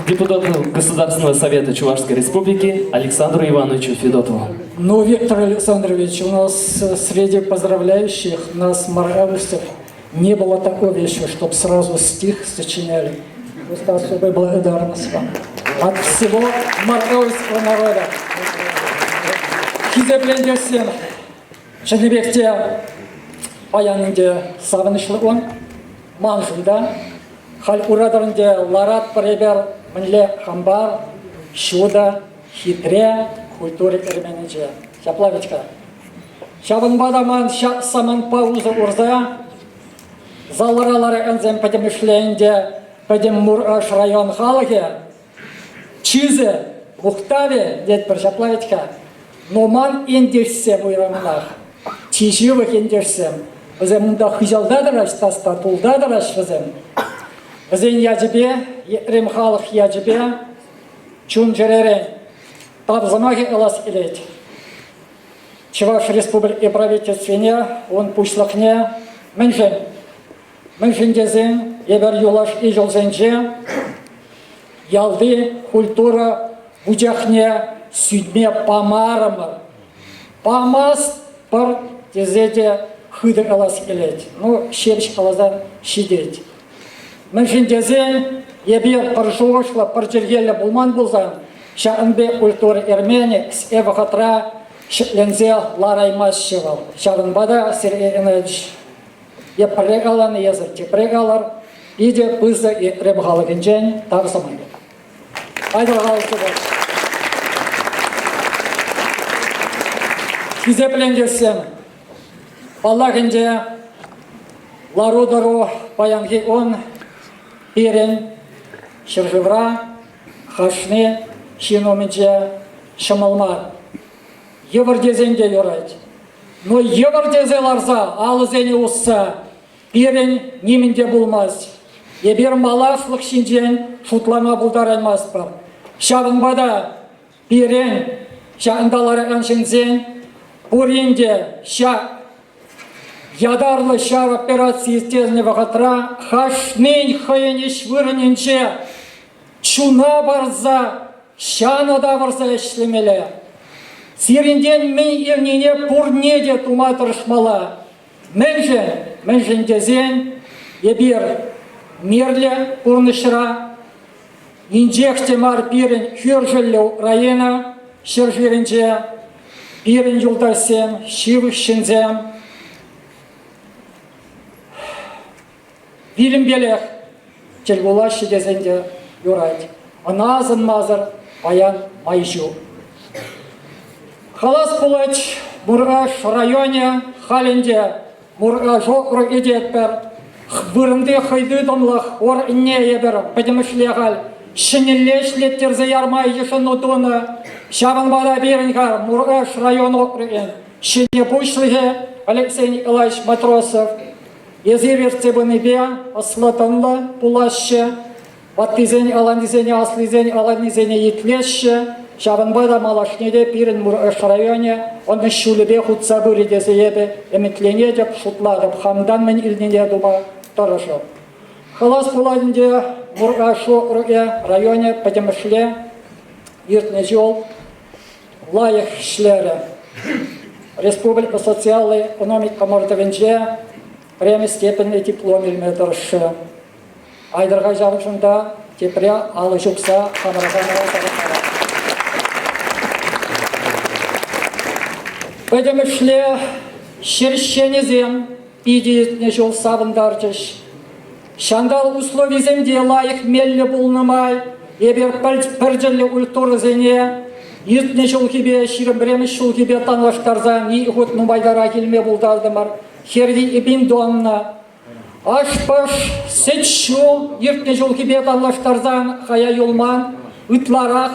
депутату Государственного совета Чувашской Республики Александру Ивановичу Федотову. Ну, Виктор Александрович, у нас среди поздравляющих нас, маргаушцев, не было такой вещи, чтобы сразу стих сочиняли. Просто особая благодарность вам. От всего маргаушского народа. Хизеплендерсен, Шенебекте, Аянынде савынышлы он, Манжында, Хал урадарынде ларат паребер мынле хамбар, шуда, хитре, культуре эрменеже. Шаплавичка. Шабын бадаман саман пауза урза, заларалары энзем подемышленде, подем мураш район халге, чизе, бухтаве, дед бір шаплавичка, номан индерсем уйрамынах, чиживых индерсем, өзем мында хыжалдадыраш, таста тулдадыраш өзем. Бізден яжыбе, ерем халық яжыбе, чун жеререн, табзамаге алас келет. Чуваш республики правительственне, он пушлықне, міншін дезен, ебер юлаш и жолзенже, ялды, культура, бұжақне, сүдме памарымыр. Памас бір дезеде хыдыр алас келет. Ну, шепш алазан шидет. Міншіндезен, ебе пыршуғышла, пыржергелі бұлман болзан, шағынбе культуры эрмени, ксеві қатра, шықлензе лараймас шевал. Шағынбада Сергей Энедович, епірек аланы езір, тепірек алар, иде пызды ерем қалығын жән табысамайды. Айдал қалысы бар. Кизеплендесем, балағынде лару-дару баянғы он, Ирен, Шыржывра, Хашны, Шиномидже, Шамалмар. Евардезенде юрать. Но евардезе ларза, алызене усса, Ирен немінде булмаз. Ебер маласлық шинжен шутлама булдараймас бар. Шағынбада Ирен, шағындалары әншінзен, Буринде, Ядарлы шар операции тезне вағатра, хашнен хайынеш вырыненше, чуна барза, шанада барза ешлемеле. Сиренден мен ернене пурнеде туматырышмала. Менжен дезен, ебір мерле пурнышыра, Инжектемар пирен хюржеллю района, шержиринже, пирен юлдасем, шивых щензем. Вилимбелех, челгулаши дезенде юрать. Аназан мазар, паян майжу. Халас пулач, Мураш районе, халинде, Мурашок идетпер, вырынды хайды домлах, ор инне ебер, подемышлегаль, шинелешле терзе ярмай ешен утуны, шабан бада берингар, Мураш район окрыген, шине пушлыге, Алексей Николаевич Матросов, езеверце быныбе, аслатанла пулаще, ваттизень, аланизень, аслизень, аланизень етлеще, Шабанбада малашнеде пирен Мураш районе, он шулебе хутса были дезеебе, эмитлене деп шутладып, хамдан мен илнене дума торышып. Халас пуладинде Мурашу районе подемышле, иртне жол, лайық шлері. Республика социалы экономика мортовенже, премия степенный диплом илметерші. Айдырға жағышында тепре алы жүкса хамырағанова тарихара. Подемышле шерщенезем, пидетне жол сабындарчыш. Шандал условий земде лайық мелле булнымай, ебер пірджілі ультуры зене, иртне жол кебе, ширімбреміш жол кебе танлаштарзан, и ход нумайдара келме булдардымар, херди ебин донна. Ашпаш, сетшу, иртне жол кебе танлаштарзан, хая юлман, ытларах,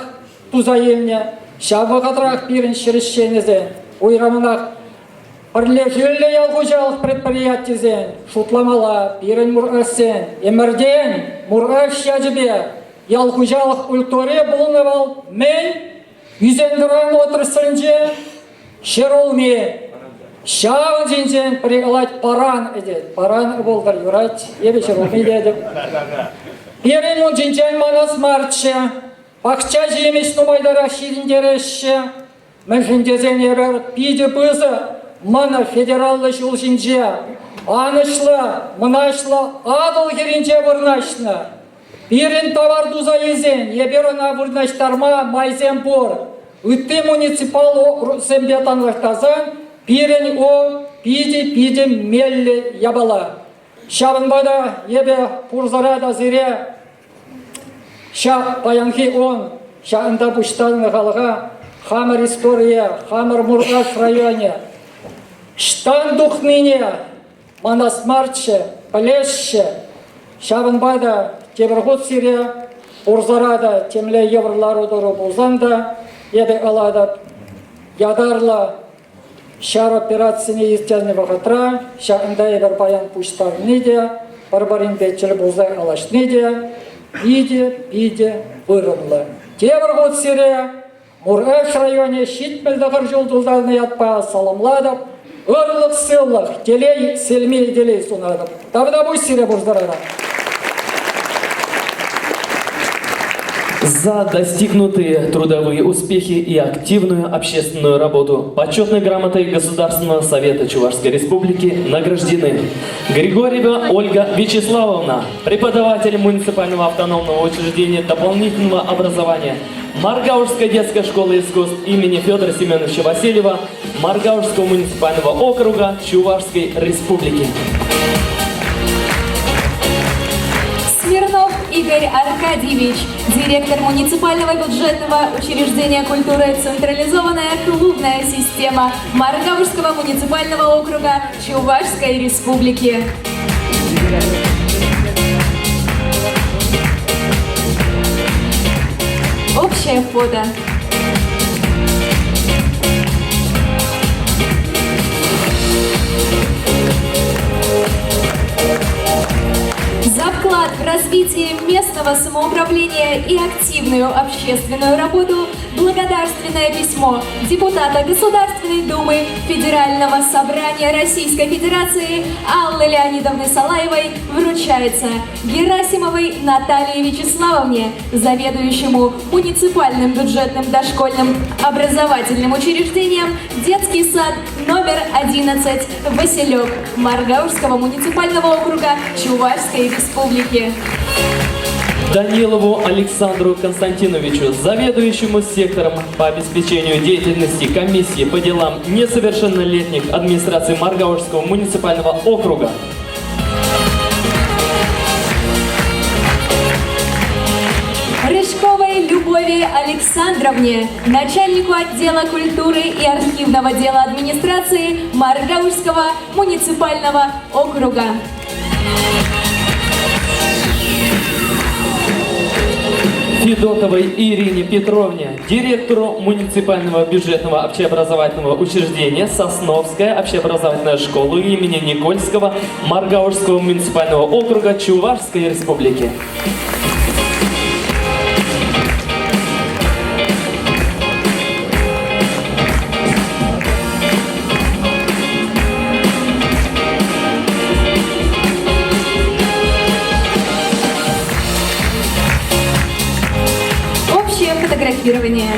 туза елне, шабы қадырақ пирін шерщенезе. Ойрамынақ бірлежілі ялғужалық предприятизен, шутламала, бірін мұрғасен, емірден, мұрғаш яжыбе, ялғужалық ультуре болнывал, мен, юзендіран отырсынже, шеролме, шауын жинжен приғалать паран едет, паран болдар юрать, ебе шеролме дедіп. Бірін он жинжен манас марчы, бақча жемес нумайдара ширіндереші, Мәжіндезен ебір пиде бызы мұны федераллы жол жинже, анышлы, мұнашлы, адыл керінже бұрнашны. Бірін товар дуза езен, ебір она бұрнаштарма майзен бор. Үтті муниципал сэмбетан лақтазан, бірін о пиде мелі ябала. Шабынбада ебе пурзарада зире, ша паянхи он, шаында бұшталыны қалыға, Хамар история, Хамар Мураш районе. Штан духныне, манас марче, полезше, Шабанбада, тебірғыт сире, Урзарада, темле еврлару дұру бұлзанда, еді алада, ядарла, шар операцияны ертеліне вағытра, шағында ебір баян пұштар неде, барбарин бетчілі бұлзай алаш неде, биде, бұрынлы. Тебірғыт сире, Мураш районе шитмелдағыр жолдылдарына ятпа саламладып, ұрлық сыллық, делей, селмей делей сунадып. Тавда бұй сире бұздарара. За достигнутые трудовые успехи и активную общественную работу почетной грамотой Государственного совета Чувашской Республики награждены Григорьева Ольга Вячеславовна, преподаватель муниципального автономного учреждения дополнительного образования Маргаушской детской школы искусств имени Федора Семеновича Васильева Маргаушского муниципального округа Чувашской Республики. Смирнов Игорь Аркадьевич, директор муниципального бюджетного учреждения культуры «Централизованная клубная система» Маргаушского муниципального округа Чувашской Республики. Общее фото. За вклад в развитие местного самоуправления и активную общественную работу благодарственное письмо депутата Государственной Думы Федерального собрания Российской Федерации Аллы Леонидовны Салаевой вручается Герасимовой Наталье Вячеславовне, заведующему муниципальным бюджетным дошкольным образовательным учреждением детский сад номер 11 Василек Маргаушского муниципального округа Чувашской Республики. Данилову Александру Константиновичу, заведующему сектором по обеспечению деятельности комиссии по делам несовершеннолетних администрации Маргаушского муниципального округа. Рыжковой Любови Александровне, начальнику отдела культуры и архивного дела администрации Маргаушского муниципального округа. Федотовой Ирине Петровне, директору муниципального бюджетного общеобразовательного учреждения Сосновская общеобразовательная школа имени Никольского Маргаушского муниципального округа Чувашской республики. Фотографирование.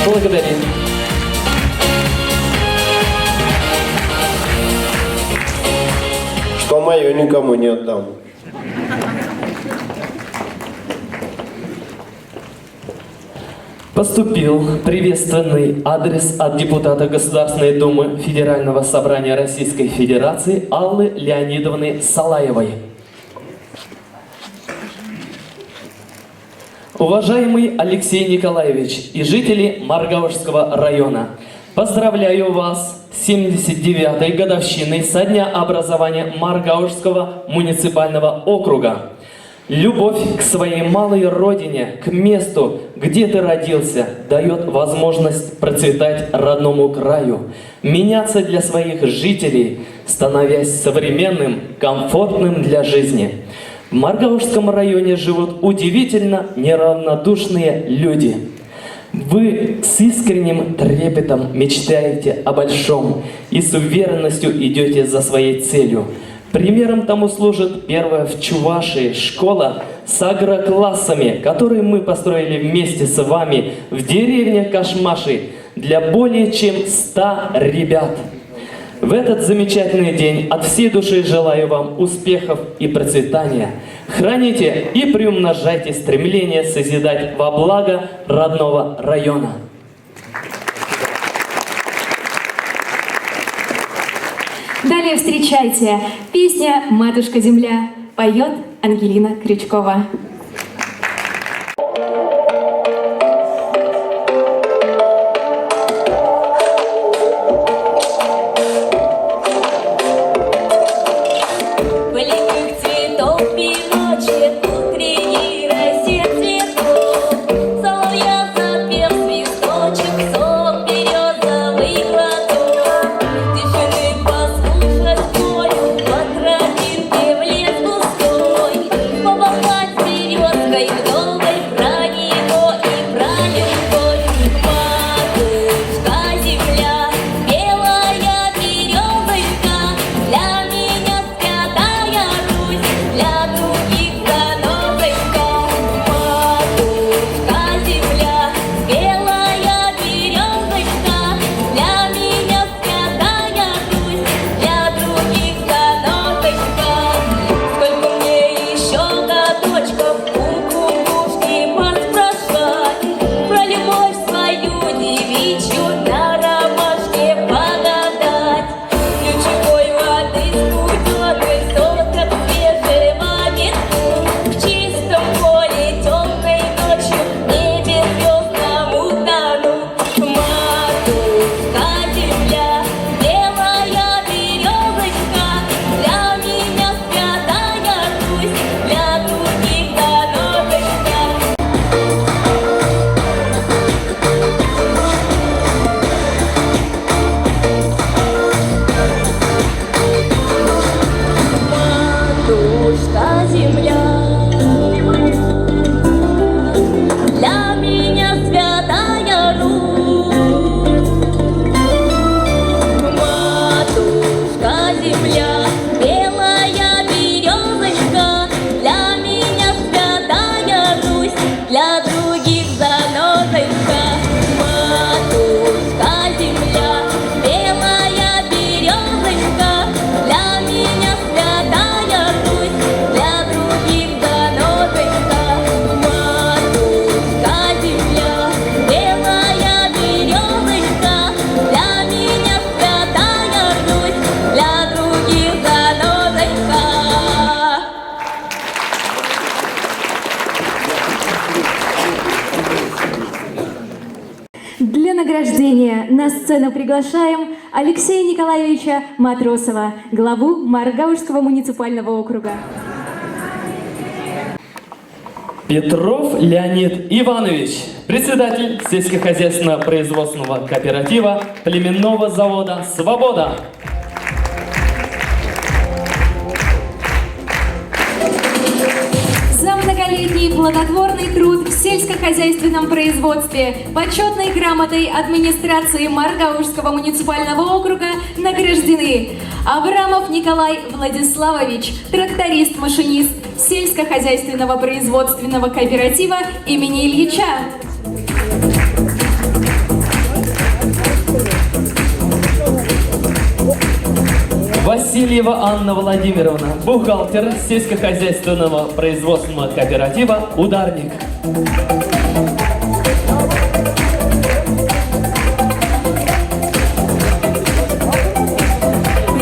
Благодарим. Что мое, никому не отдам. Поступил приветственный адрес от депутата Государственной Думы Федерального собрания Российской Федерации Аллы Леонидовны Салаевой. Уважаемый Алексей Николаевич и жители Маргаушского района, поздравляю вас с 79-й годовщиной со дня образования Маргаушского муниципального округа. Любовь к своей малой родине, к месту, где ты родился, дает возможность процветать родному краю, меняться для своих жителей, становясь современным, комфортным для жизни. В Маргаушском районе живут удивительно неравнодушные люди. Вы с искренним трепетом мечтаете о большом и с уверенностью идете за своей целью. Примером тому служит первая в Чувашии школа с агроклассами, которые мы построили вместе с вами в деревне Кашмаши для более чем 100 ребят. В этот замечательный день от всей души желаю вам успехов и процветания. Храните и приумножайте стремление созидать во благо родного района. Далее встречайте песня «Матушка-земля». Поет Ангелина Крючкова. Помахать березкой в долгой Для награждения на сцену приглашаем Алексея Николаевича Матросова, главу Маргаушского муниципального округа. Петров Леонид Иванович, председатель сельскохозяйственного производственного кооператива племенного завода «Свобода». За многолетний плодотворный труд в сельскохозяйственном производстве почетной грамотой администрации Маргаушского муниципального округа награждены Абрамов Николай Владиславович, тракторист-машинист сельскохозяйственного производственного кооператива имени Ильича. Васильева Анна Владимировна, бухгалтер сельскохозяйственного производственного кооператива «Ударник».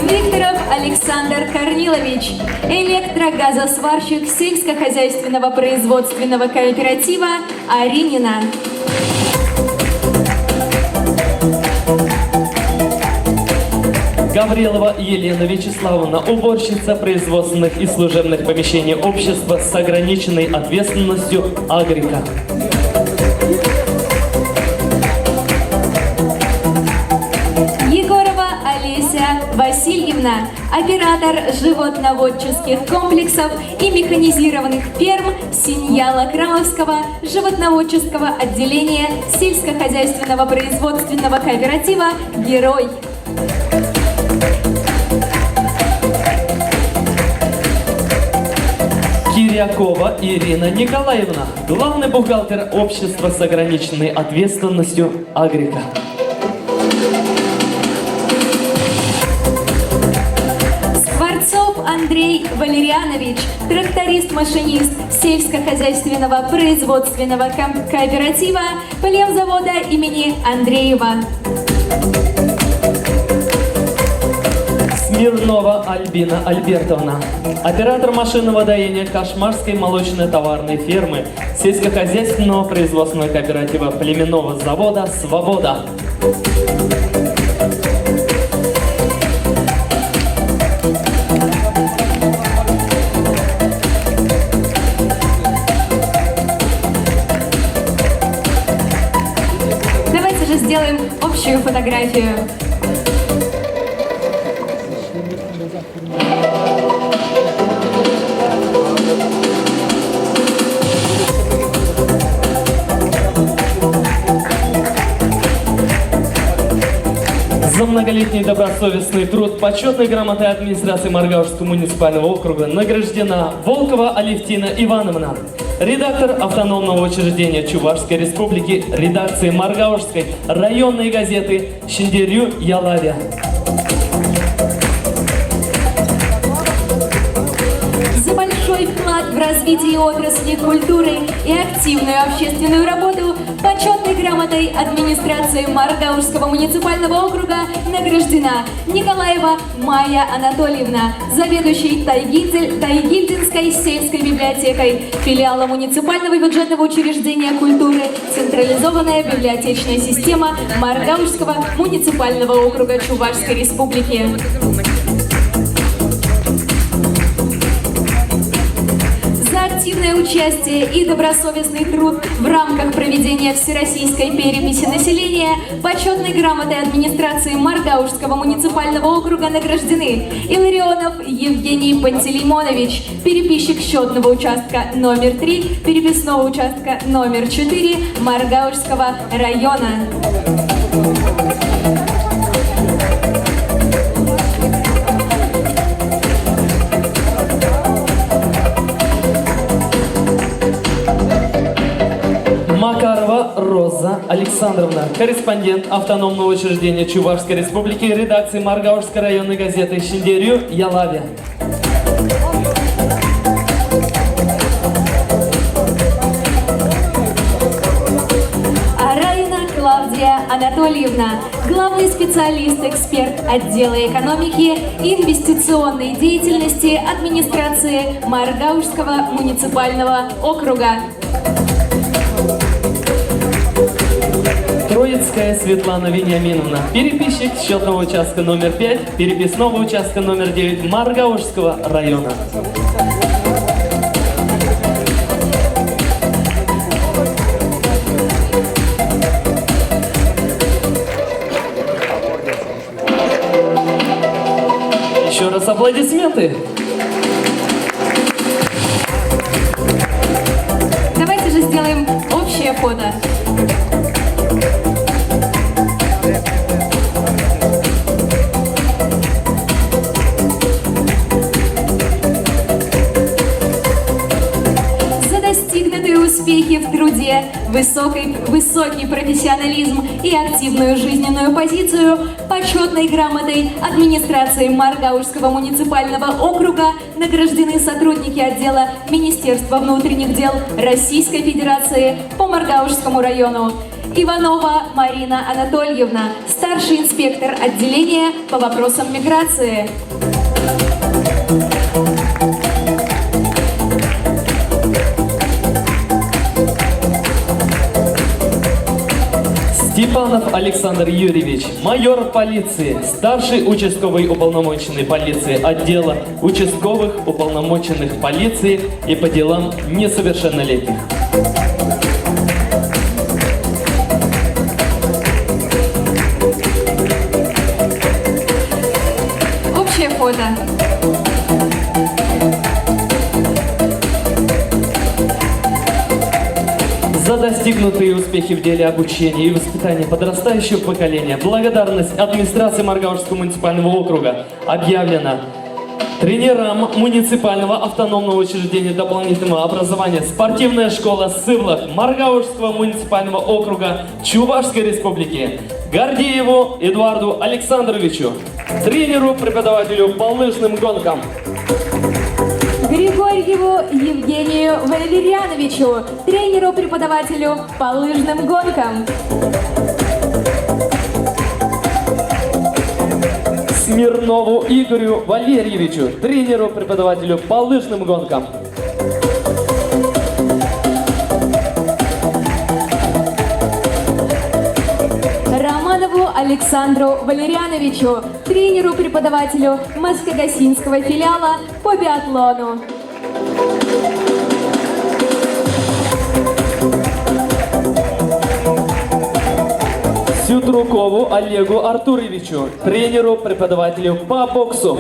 Викторов Александр Корнилович, электрогазосварщик сельскохозяйственного производственного кооператива «Аринина». Гаврилова Елена Вячеславовна, уборщица производственных и служебных помещений общества с ограниченной ответственностью «Агрика». Егорова Олеся Васильевна, оператор животноводческих комплексов и механизированных ферм Синьяла-Крамовского животноводческого отделения сельскохозяйственного производственного кооператива «Герой». Кирякова Ирина Николаевна, главный бухгалтер общества с ограниченной ответственностью «Агрика». Скворцов Андрей Валерьянович, тракторист-машинист сельскохозяйственного производственного кооператива племзавода имени Андреева. Смирнова Альбина Альбертовна, оператор машинного доения Кошмарской молочно-товарной фермы сельскохозяйственного производственного кооператива племенного завода «Свобода». Давайте же сделаем общую фотографию. За многолетний добросовестный труд почетной грамотой администрации Маргаушского муниципального округа награждена Волкова Алевтина Ивановна, редактор автономного учреждения Чувашской республики, редакции Маргаушской районной газеты «Шиндерю Ялавя». За большой вклад в развитие отрасли культуры и активную общественную работу почетной грамотой администрации Маргаушского муниципального округа награждена Николаева Майя Анатольевна, заведующей Тайгильдинской сельской библиотекой, филиала муниципального бюджетного учреждения культуры, централизованная библиотечная система Маргаушского муниципального округа Чувашской республики. Активное участие и добросовестный труд в рамках проведения всероссийской переписи населения почетной грамотой администрации Маргаушского муниципального округа награждены Илларионов Евгений Пантелеймонович, переписчик счетного участка номер 3, переписного участка номер 4 Маргаушского района. Макарова Роза Александровна, корреспондент автономного учреждения Чувашской республики, редакции Маргаушской районной газеты «Шиндерю Ялавя». Араина Клавдия Анатольевна, главный специалист-эксперт отдела экономики и инвестиционной деятельности администрации Маргаушского муниципального округа. Ковальская Светлана Вениаминовна, переписчик счетного участка номер 5, переписного участка номер 9 Маргаушского района. Еще раз аплодисменты. Давайте же сделаем общее фото. За достигнутые успехи в труде, высокий профессионализм и активную жизненную позицию почетной грамотой администрации Маргаушского муниципального округа награждены сотрудники отдела Министерства внутренних дел Российской Федерации по Маргаушскому району. Иванова Марина Анатольевна, старший инспектор отделения по вопросам миграции. Степанов Александр Юрьевич, майор полиции, старший участковый уполномоченный полиции отдела участковых уполномоченных полиции и по делам несовершеннолетних. Общее фото. За достигнутые успехи в деле обучения и воспитания подрастающего поколения благодарность администрации Маргаушского муниципального округа объявлена тренерам муниципального автономного учреждения дополнительного образования спортивная школа «Сывлах» Маргаушского муниципального округа Чувашской республики Гордееву Эдуарду Александровичу, тренеру, преподавателю по лыжным гонкам. Григорьеву Евгению Валерьяновичу, тренеру-преподавателю по лыжным гонкам. Смирнову Игорю Валерьевичу, тренеру-преподавателю по лыжным гонкам. Романову Александру Валерьяновичу, тренеру-преподавателю Москогасинского филиала по биатлону. Сютрукову Олегу Артуровичу, тренеру-преподавателю по боксу.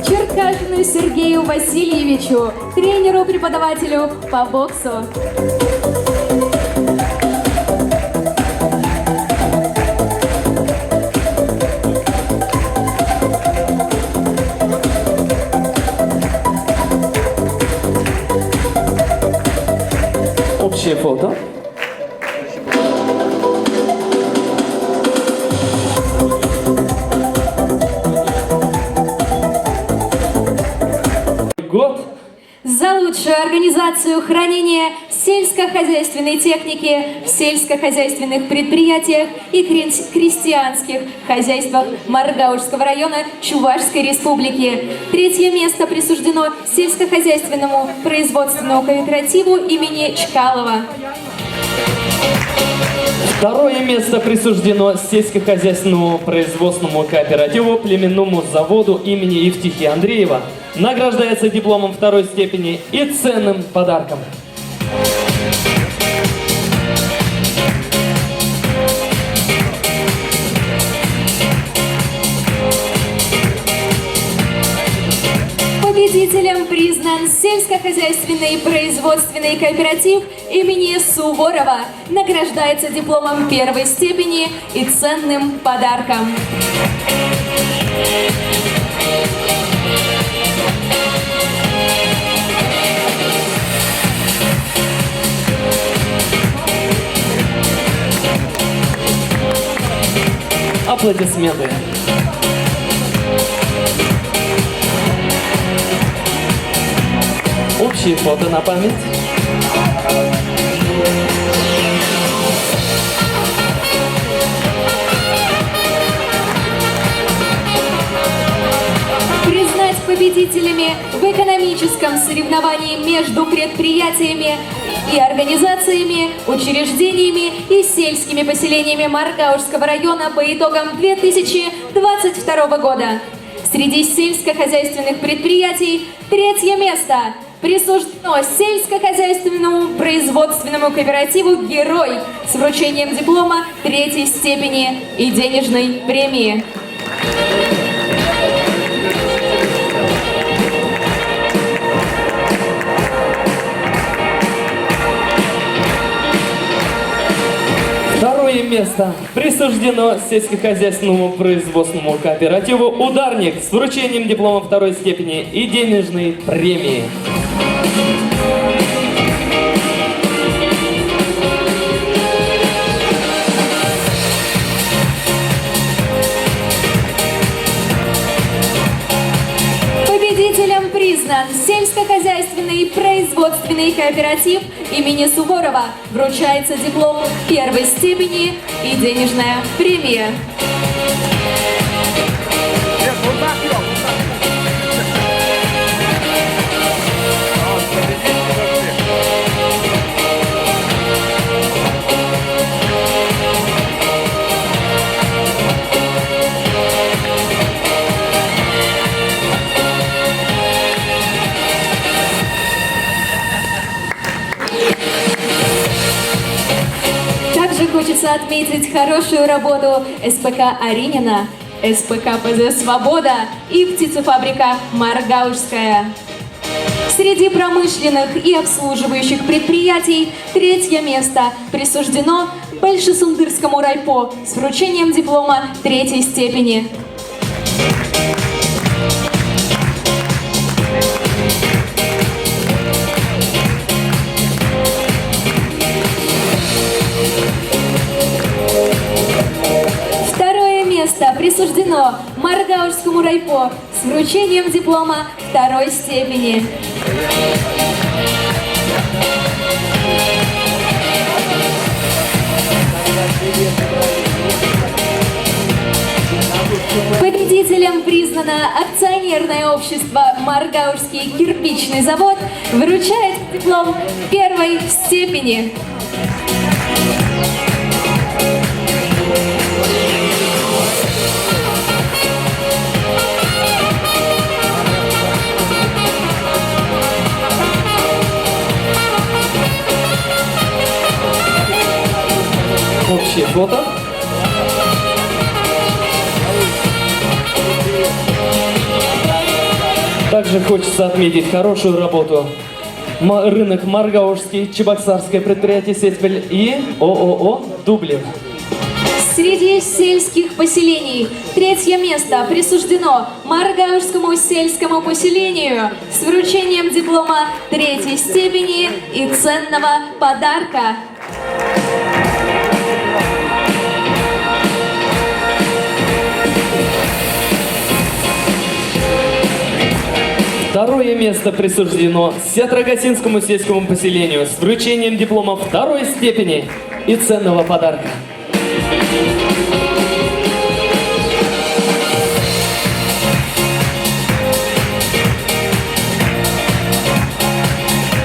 Черкашину Сергею Васильевичу, тренеру-преподавателю по боксу. Общее фото. Год. За лучшую организацию хранения сельскохозяйственной техники в сельскохозяйственных предприятиях и крестьянских хозяйствах Маргаушского района Чувашской республики. Третье место присуждено сельскохозяйственному производственному кооперативу имени Чкалова. Второе место присуждено сельскохозяйственному производственному кооперативу племенному заводу имени Евтихия Андреева. Награждается дипломом второй степени и ценным подарком. Победителем признан сельскохозяйственный производственный кооператив имени Суворова. Награждается дипломом первой степени и ценным подарком. Аплодисменты. Общие фото на память. победителями в экономическом соревновании между предприятиями и организациями, учреждениями и сельскими поселениями Маргаушского района по итогам 2022 года. Среди сельскохозяйственных предприятий третье место присуждено сельскохозяйственному производственному кооперативу «Герой» с вручением диплома третьей степени и денежной премии. Второе место присуждено сельскохозяйственному производственному кооперативу «Ударник» с вручением диплома второй степени и денежной премии. Победителем признан сельскохозяйственный производственный кооператив имени Суворова. Вручается диплом первой степени и денежная премия. Также хочется отметить хорошую работу СПК «Аринина», СПК ПЗ «Свобода» и птицефабрика «Маргаушская». Среди промышленных и обслуживающих предприятий третье место присуждено Большесундырскому райпо с вручением диплома третьей степени. Второе место присуждено Маргаушскому райпо с вручением диплома второй степени. Победителем признано акционерное общество «Маргаушский кирпичный завод», вручает диплом первой степени. Общее фото. Также хочется отметить хорошую работу рынок Маргаушский, Чебоксарское предприятие «Сеть» и ООО «Дублин». Среди сельских поселений третье место присуждено Маргаушскому сельскому поселению с вручением диплома третьей степени и ценного подарка. Второе место присуждено Сетрогасинскому сельскому поселению с вручением диплома второй степени и ценного подарка.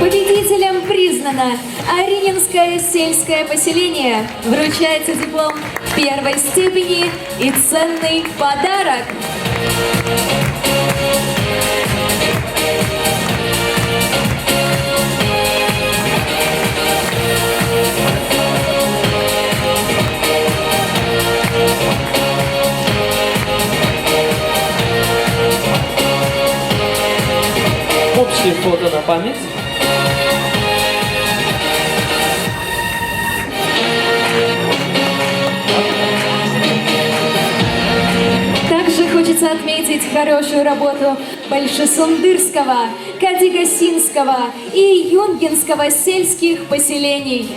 Победителем признано Арининское сельское поселение. Вручается диплом первой степени и ценный подарок. Общее фото на память. Также хочется отметить хорошую работу Большесундырского, Кадигасинского и Юнгинского сельских поселений.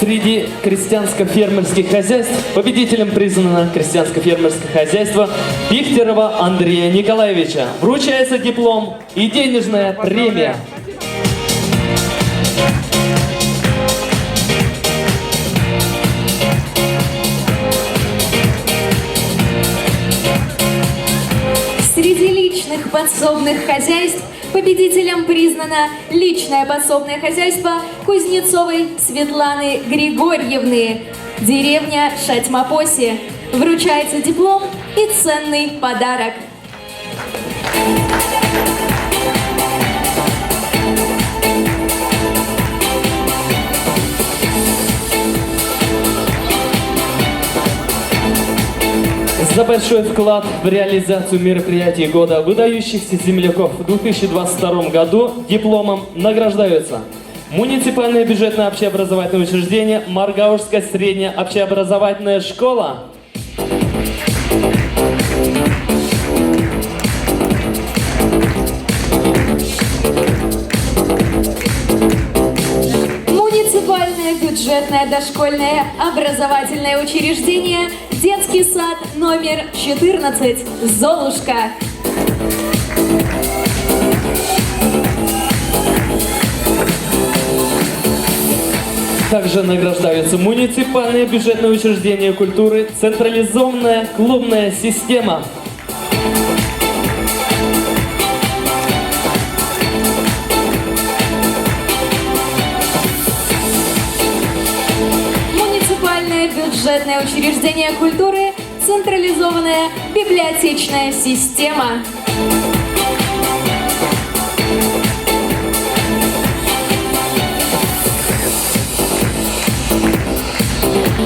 Среди крестьянско-фермерских хозяйств победителем признано крестьянско-фермерское хозяйство Пихтерова Андрея Николаевича. Вручается диплом и денежная премия. подсобных хозяйств победителем признано личное подсобное хозяйство Кузнецовой Светланы Григорьевны, деревня Шатьмапоси. Вручается диплом и ценный подарок. За большой вклад в реализацию мероприятий года выдающихся земляков в 2022 году дипломом награждаются муниципальное бюджетное общеобразовательное учреждение Маргаушская средняя общеобразовательная школа, муниципальное бюджетное дошкольное образовательное учреждение Детский сад номер 14 «Золушка». Также награждаются муниципальное бюджетное учреждение культуры «Централизованная клубная система». Бюджетное учреждение культуры «Централизованная библиотечная система».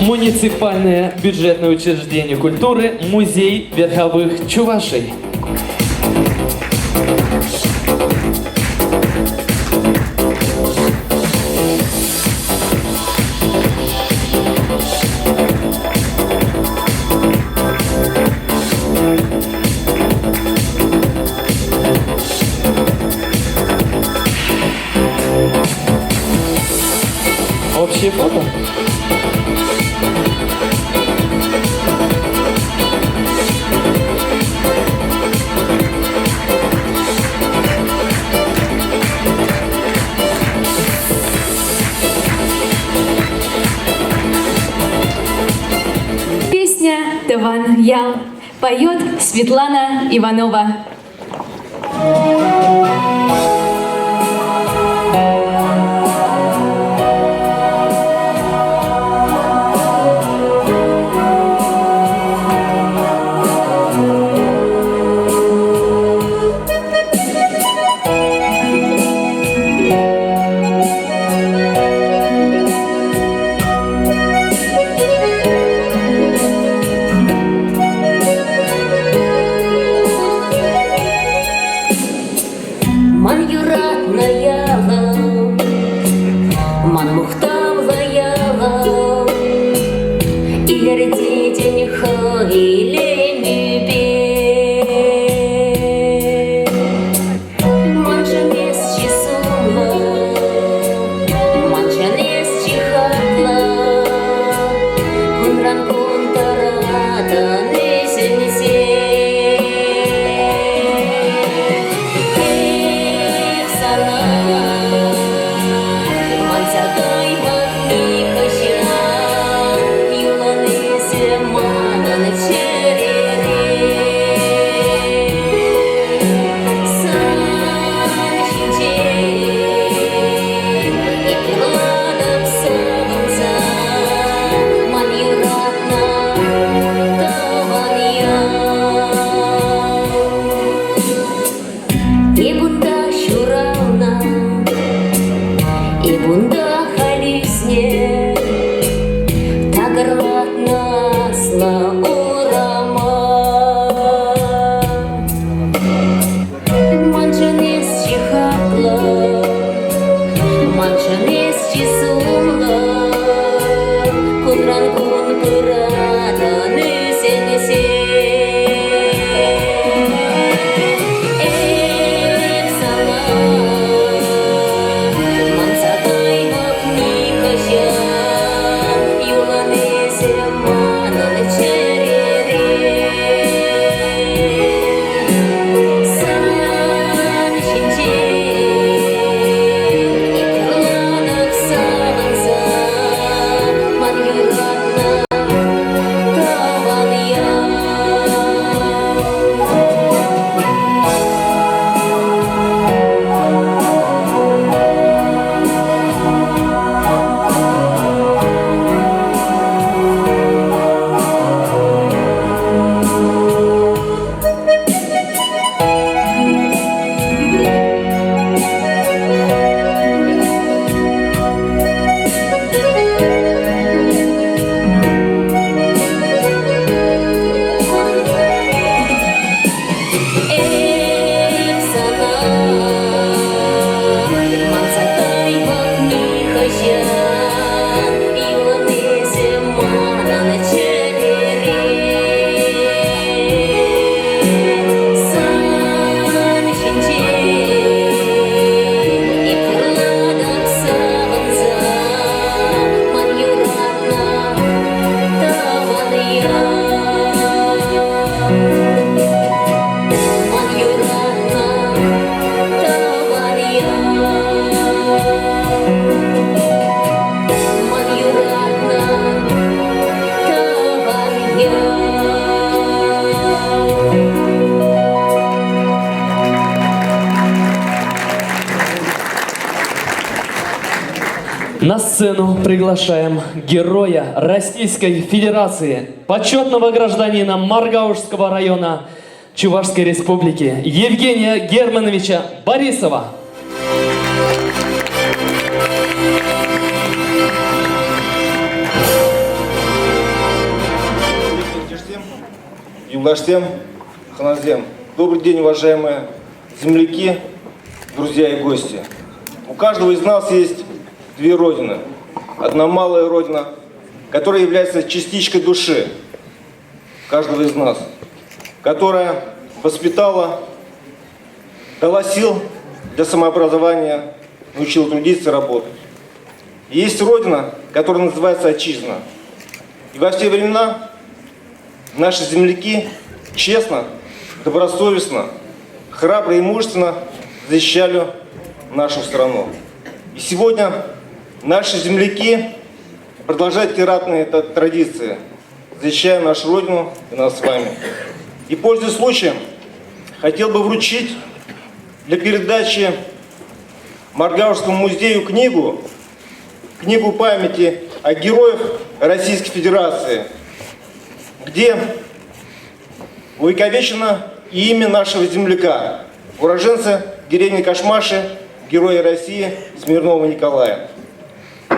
Муниципальное бюджетное учреждение культуры «Музей верховых чувашей». Общее фото. Песня «Таван Ял» поет Светлана Иванова. На сцену приглашаем героя Российской Федерации, почетного гражданина Маргаушского района Чувашской Республики Евгения Германовича Борисова. Юлаштем, Ханазем. Добрый день, уважаемые земляки, друзья и гости. У каждого из нас есть две родины. Одна малая родина, которая является частичкой души каждого из нас, которая воспитала, дала сил для самообразования, научила трудиться и работать. И есть родина, которая называется отчизна. И во все времена наши земляки честно, добросовестно, храбро и мужественно защищали нашу страну. И сегодня наши земляки продолжают эти ратные традиции, защищая нашу Родину и нас с вами. И, пользуясь случаем, хотел бы вручить для передачи Маргаушскому музею книгу памяти о героях Российской Федерации, где увековечено и имя нашего земляка, уроженца деревни Кашмаши, героя России Смирнова Николая.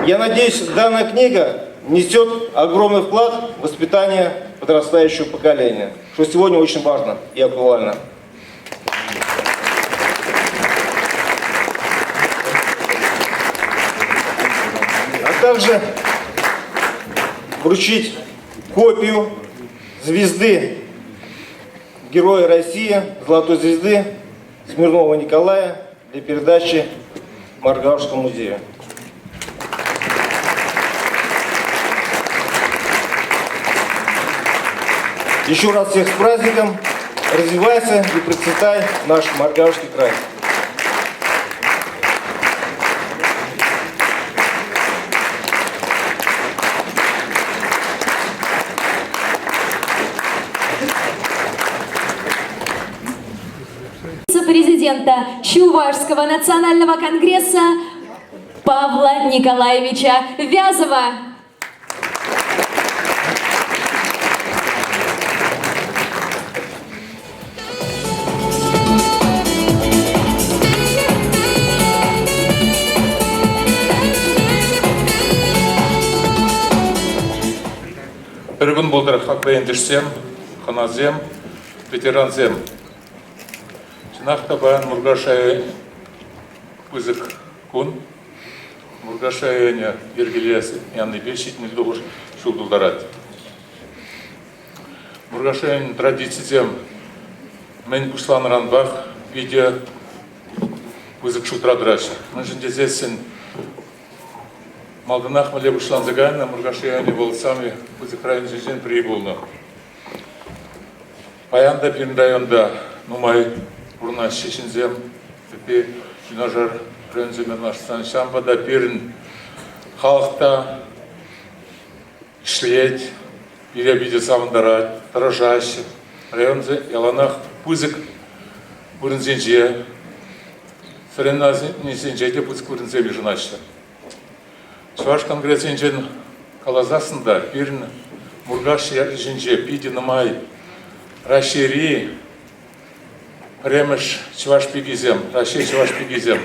Я надеюсь, данная книга несет огромный вклад в воспитание подрастающего поколения, что сегодня очень важно и актуально. А также вручить копию звезды Героя России, Золотой звезды Смирнова Николая для передачи Маргаушскому музею. Еще раз всех с праздником. Развивайся и процветай наш Маргаушский край. Президента Чувашского национального конгресса Павла Николаевича Вязова. Bir gün buldur haklayın düşsem, Ханазем, ветеранзем. Нахта баян Мургашая пызык кун, Мургашая не ергелесы, янный бешит, не душ шулдулдарат. Мургашая традициям мен бушлан ранбах, видео пызык шутрадраш. Мы же здесь Малданах мале бушлан загайна, Мургашая не был сами пызык район жизнь прибылно. Паянда пин районда, ну май Бурна шешінзем, тепе жинажар рөнземен аштан шамбада берін халықта ішлет, беребеде савындарат, таражашы, районзе яланақ пызык бұрынзенже, сыренназенжеде пызык бұрынземе жынашты. Чуваш конгрессенжен калазасында берін Мургаш женже пиде намай рашери, Ремеш Чуваш пигизем, Россия Чуваш пигизем,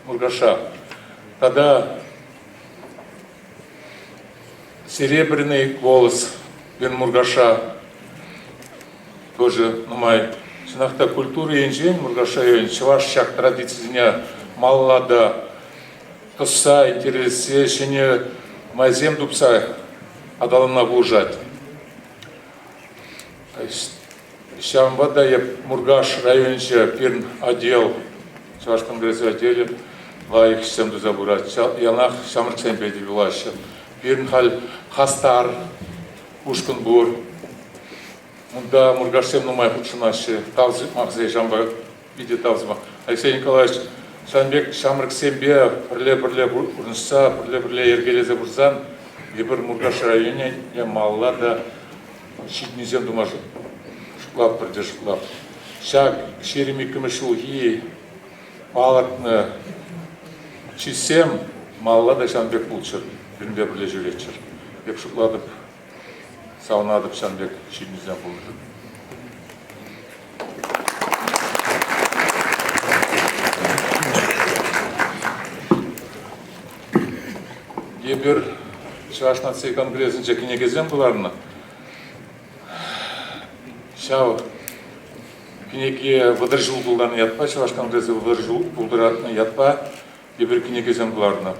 Мургаша. Тогда серебряный голос Бен Мургаша тоже намай. Шинахта культура инжень Мургаша Чуваш шак традиция маллада тосса интересе шене майзем дупса адалына бужать. Шамбада я Мургаш районче пирн отдел, Чуваш конгресс отделе, лайк семду забурать. Янах шамрк семпеди вилаще. Пирн халь хастар, ушкунбур. Мунда Мургаш семну май худшинаше, тавзы махзе жамба виде тавзыма. Алексей Николаевич, Шанбек шамрк сембе, прле урнса, прле ергелезе бурзан, ебір Мургаш районе я малла да щитнезем думаш. Шуклап бірде шуклап. Шак шереми кімішулги малатны чисем малла да Шанбек булчыр. Бірінбе бірле жүлетчір. Еп шукладып, саунадып Шанбек щитнезем булды. Ебір Чуваш нации конгрессын жекінегезем бұларына. Шау кинеге выдержу булдан ятпа, Чуваш конгрессы выдержу булдыратын ятпа, ебір кинегезем бұларына.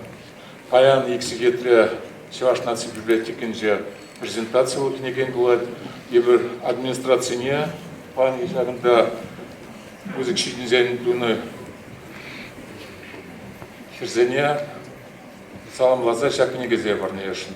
Паян ексігетре Чуваш нации библиотекінже презентация кинеген болады, ебір администрацияне, паян ешағында өзік шетінзен дуны херзене, салам лаза шакине гезе барны ешін.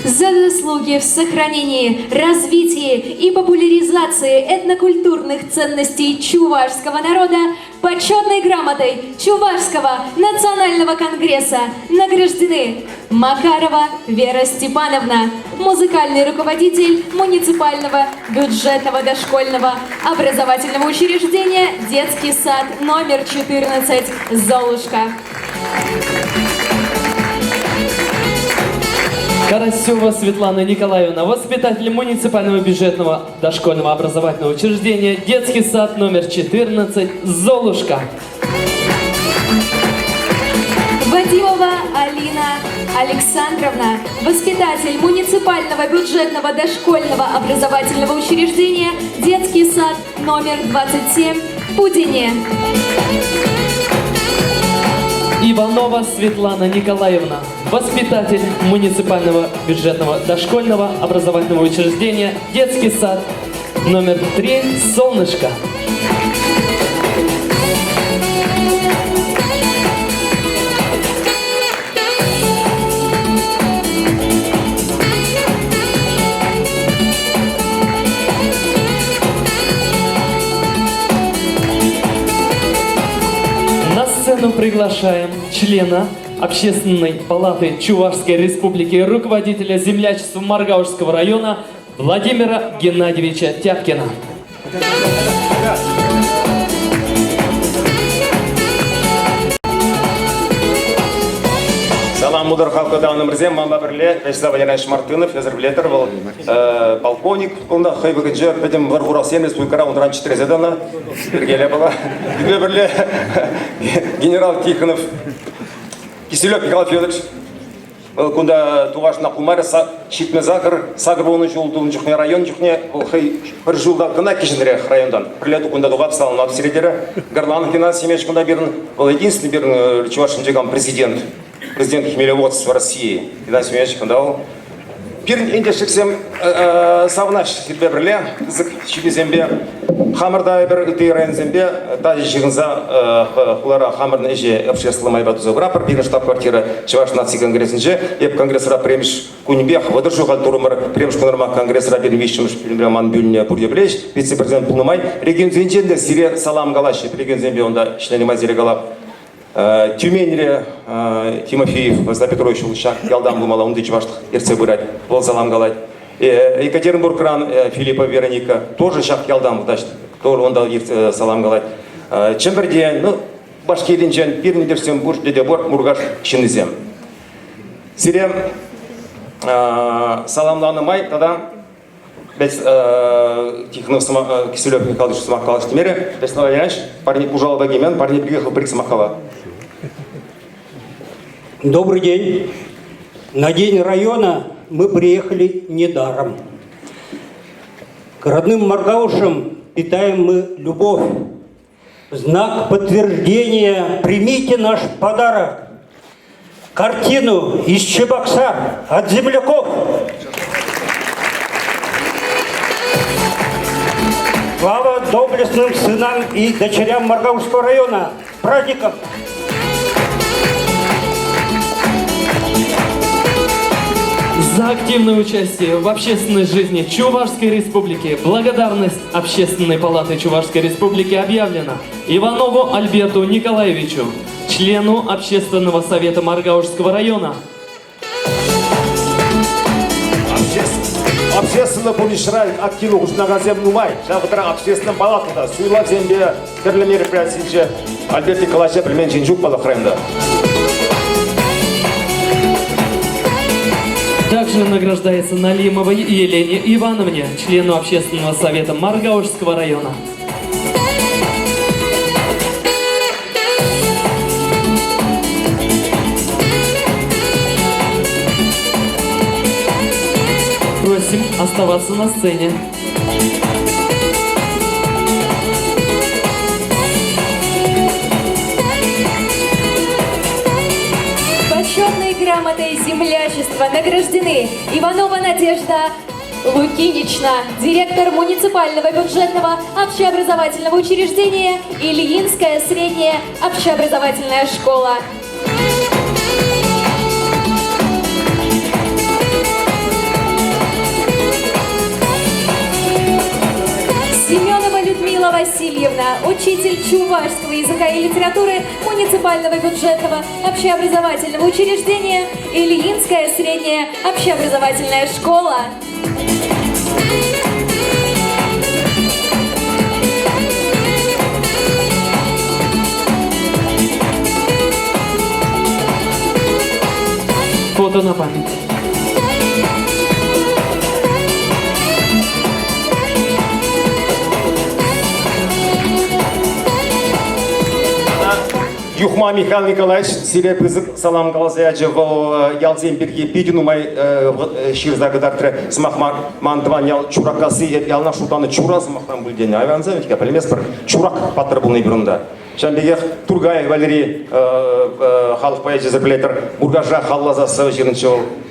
За заслуги в сохранении, развитии и популяризации этнокультурных ценностей чувашского народа почетной грамотой Чувашского национального конгресса награждены Макарова Вера Степановна, музыкальный руководитель муниципального бюджетного дошкольного образовательного учреждения «Детский сад номер 14» «Золушка». Карасева Светлана Николаевна, воспитатель муниципального бюджетного дошкольного образовательного учреждения «Детский сад номер 14» «Золушка». Вадимова Алина Александровна, воспитатель муниципального бюджетного дошкольного образовательного учреждения «Детский сад номер 27» Пудине. Иванова Светлана Николаевна, воспитатель муниципального бюджетного дошкольного образовательного учреждения «Детский сад номер 3» «Солнышко». Приглашаем члена Общественной палаты Чувашской Республики, руководителя землячества Маргаушского района Владимира Геннадьевича Тяпкина. Салам мудар халқы дауынымырзем, мамба бірле, Вячеслав Валерьевич Мартынов, езір білетір был полковник, онда хайбығы жер, бәдім бір Уралсен республикара, ондран 4 зедана, бергеле была. Бірле генерал Тихонов, Киселев Михаил Федорович, кунда туғашына құлмары, шитме закыр, сағыр оны жолдың жүхне район жүхне, бір жылда кына кешіндірі райондан. Бірле кунда туғап салын апсередері, Горланов Геннадий Семенович кунда берін, был единственный берін Чувашын жеган президент хмелеводства России. Геннадий Семенович кунда Пирн инде шексем савнаш сирбе бірле, шибезембе, хамырда бір үтей районзембе, тажи жығынза құлара хамырны эже общественный майбатузы врапор, бирін штаб-квартира Чуваш нации конгрессінже, еп конгрессера премиш кунебех, выдержу халтурумар, премиш кунарма конгрессера бермещимыш, преман бюльне пурдеблеш, вице-президент Пулнымай, регион зенченде сире салам галаши, регион зембе онда членемай зире галап. Тюменьре Тимофеев, Владимир Петрович Лучак, Ялдам думала, он дичваштых, Ирце бырать, Волзалам галать. Екатеринбург кран Филиппа Вероника, тоже шах Ялдам, тоже он дал Ирце салам галать. Чемберден, ну, Башкиринчен, Пирнидерсем, Буш, Дедебор, Мургаш, Чинезем. Сирем саламланы май, тогда Бәс Тихонов Киселев Михайлович Самахалович Тимере, Вячеслав Валерьевич, парни ужал Багимен, парни приехал при Самахала. Добрый день. На день района мы приехали недаром. К родным Маргаушам питаем мы любовь. В знак подтверждения примите наш подарок. Картину из Чебоксар от земляков. Слава доблестным сынам и дочерям Маргаушского района. С праздником! За активное участие в общественной жизни Чувашской Республики благодарность Общественной палаты Чувашской Республики объявлена Иванову Альберту Николаевичу, члену Общественного совета Маргаушского района. Общественно помешает активно Ушнагазем Нумай. Завтра общественная палата, Суйла земле, для мероприятия Альберт Николаевич Племен Чинчук Палахренда. Также награждается Налимовой Елене Ивановне, члену Общественного совета Маргаушского района. Просим оставаться на сцене. Почетной грамотой землячества награждены Иванова Надежда Лукинична, директор муниципального бюджетного общеобразовательного учреждения Ильинская средняя общеобразовательная школа. Семенова Людмила Васильевна, учитель чувашского языка и литературы муниципального бюджетного общеобразовательного учреждения Ильинская средняя общеобразовательная школа. Фото на память. Юхма Михаил Николаевич, сирия пызык салам галазаяджи в ялзем бирге пидину май ширзагадартре смахмар мандван ял чуракасы ялна шутаны чура смахтан бульдени авианзем ика полемес бір чурак паттыр бұл небірунда. Шамбегех Тургай Валерий халық поэзия зерблетер Бургажа халлазасы жирінчі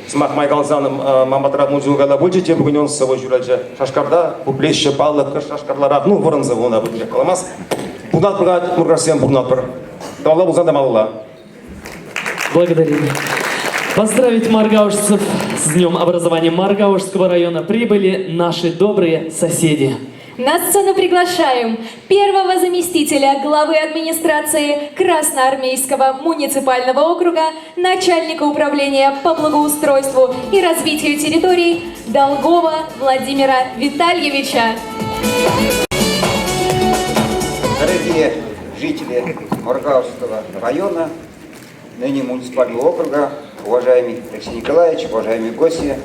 смахмай галзаным маматра музугала бульджи те бүгін он сavo жүрәджі шашкарда бұплеші балық шашкарлар ну вырынзы вона бұдне қаламас. Бұнат біргат мұргарсен бұнат бір. Благодарим. Поздравить маргаушцев с Днем образования Маргаушского района прибыли наши добрые соседи. На сцену приглашаем первого заместителя главы администрации Красноармейского муниципального округа, начальника управления по благоустройству и развитию территорий Долгова Владимира Витальевича. Дорогие жители Маргаушского района, ныне муниципального округа, уважаемый Алексей Николаевич, уважаемые гости,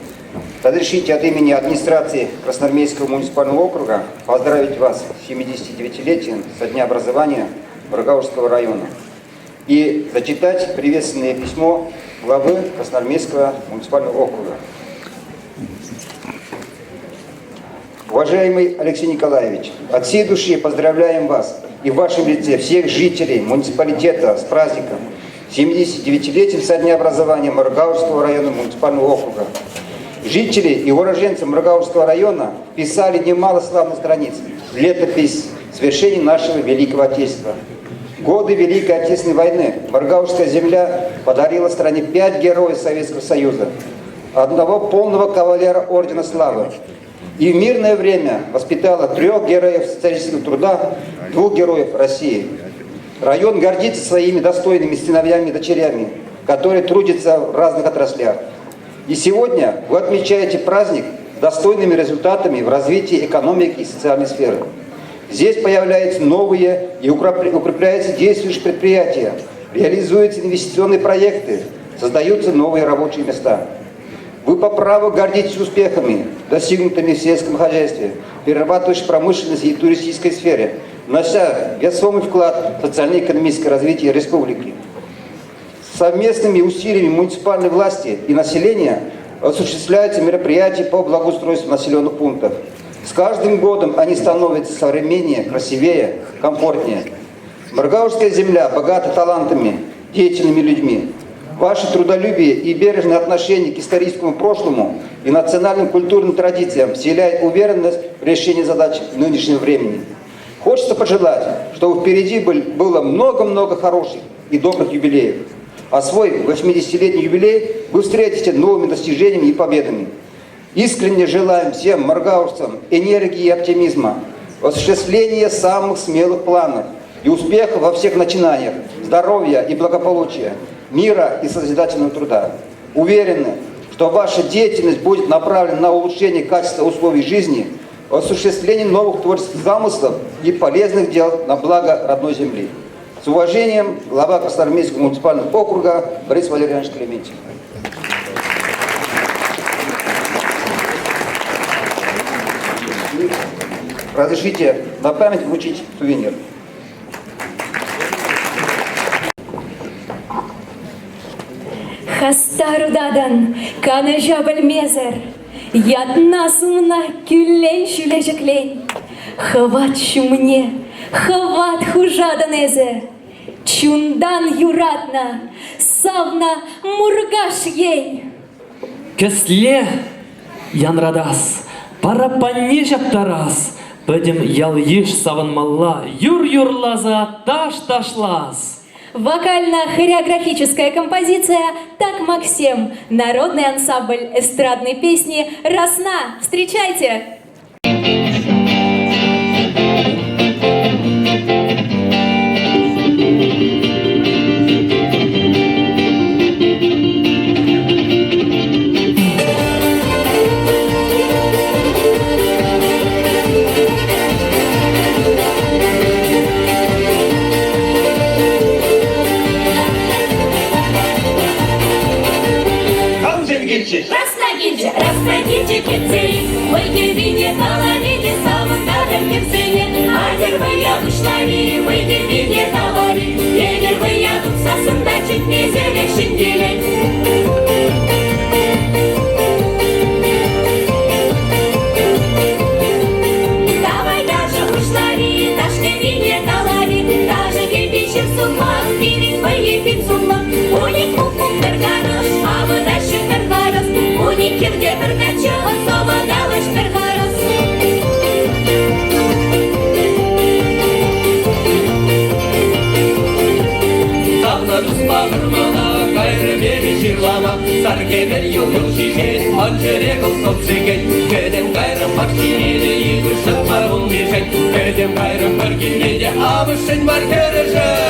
разрешите от имени администрации Красноармейского муниципального округа поздравить вас с 79-летием со дня образования Маргаушского района и зачитать приветственное письмо главы Красноармейского муниципального округа. Уважаемый Алексей Николаевич, от всей души поздравляем вас и в вашем лице всех жителей муниципалитета с праздником 79-летием со дня образования Маргаушского района муниципального округа. Жители и уроженцы Маргаушского района писали немало славных страниц в летопись свершений нашего Великого Отечества. В годы Великой Отечественной войны Маргаушская земля подарила стране 5 героев Советского Союза, одного полного кавалера Ордена Славы, и в мирное время воспитала 3 героев социалистического труда, 2 героев России. Район гордится своими достойными сыновьями и дочерями, которые трудятся в разных отраслях. И сегодня вы отмечаете праздник достойными результатами в развитии экономики и социальной сферы. Здесь появляются новые и укрепляются действующие предприятия, реализуются инвестиционные проекты, создаются новые рабочие места. Вы по праву гордитесь успехами, достигнутыми в сельском хозяйстве, перерабатывающей промышленности и туристической сфере, внося весомый вклад в социально-экономическое развитие республики. Совместными усилиями муниципальной власти и населения осуществляются мероприятия по благоустройству населенных пунктов. С каждым годом они становятся современнее, красивее, комфортнее. Маргаушская земля богата талантами, деятельными людьми. Ваше трудолюбие и бережное отношение к историческому прошлому и национальным культурным традициям вселяет уверенность в решении задач нынешнего времени. Хочется пожелать, чтобы впереди было много-много хороших и добрых юбилеев. А свой 80-летний юбилей вы встретите новыми достижениями и победами. Искренне желаем всем маргаушцам энергии и оптимизма, осуществления самых смелых планов и успехов во всех начинаниях, здоровья и благополучия, мира и созидательного труда. Уверены, что ваша деятельность будет направлена на улучшение качества условий жизни, осуществление новых творческих замыслов и полезных дел на благо родной земли. С уважением, глава Красноармейского муниципального округа Борис Валерьянович Клементьев. Разрешите на память вручить сувенир. Хастарудадан, канежа бельмезер, ятна сумна кюллен шүлежеклен. Хават шумне, хават хужаданезе, чундан юратна, савна мургаш ей. Кесле янрадас, парапанижап тарас, бедем ял еш саванмалла, юр-юрлаза таш-ташлас. Вокально-хореографическая композиция «Так, Максим», народный ансамбль эстрадной песни «Росна». Встречайте! Распрагите кицей, ой, гервине, таларине, самым надом кирсене, адер вы яблочнами, вы гервине, талари, егер вы ядут сосун, дачит незелек шинделек. Давай даже ушлари, дашь гервине, талари, даже гербичев суммах, перед твоей пиццумах, у них куку пергарош, а вы дальше пергарос, у них где перкача, особо далаш пергарос. Савнарус бағырмана, қайры бері жирлама, саргебер юл шишет, анжерегіл топсеген, кедем қайрым бақ жинеді, егішін марғын бешен, кедем қайрым бір келгеде, абышын бар кережен.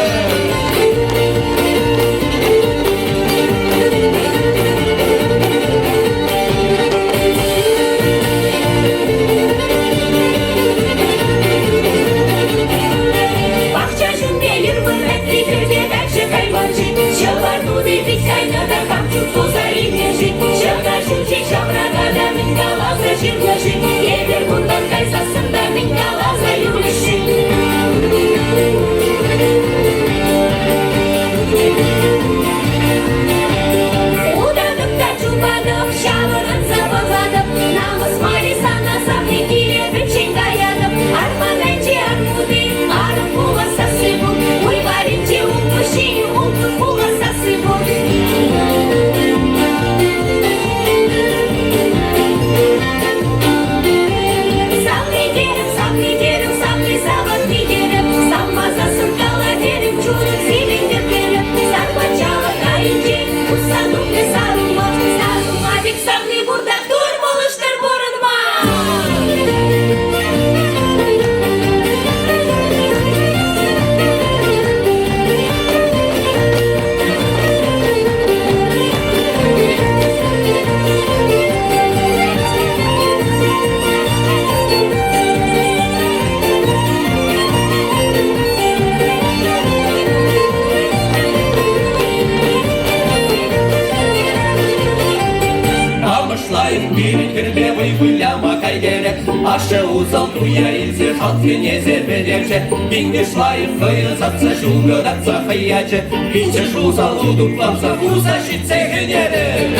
Ашы узал туя илсе шатфене зербедерче, Бинге шлайып фыйызатса шулгыдатса хыяче, Бинче шузал удукламса хуза шитсе генере.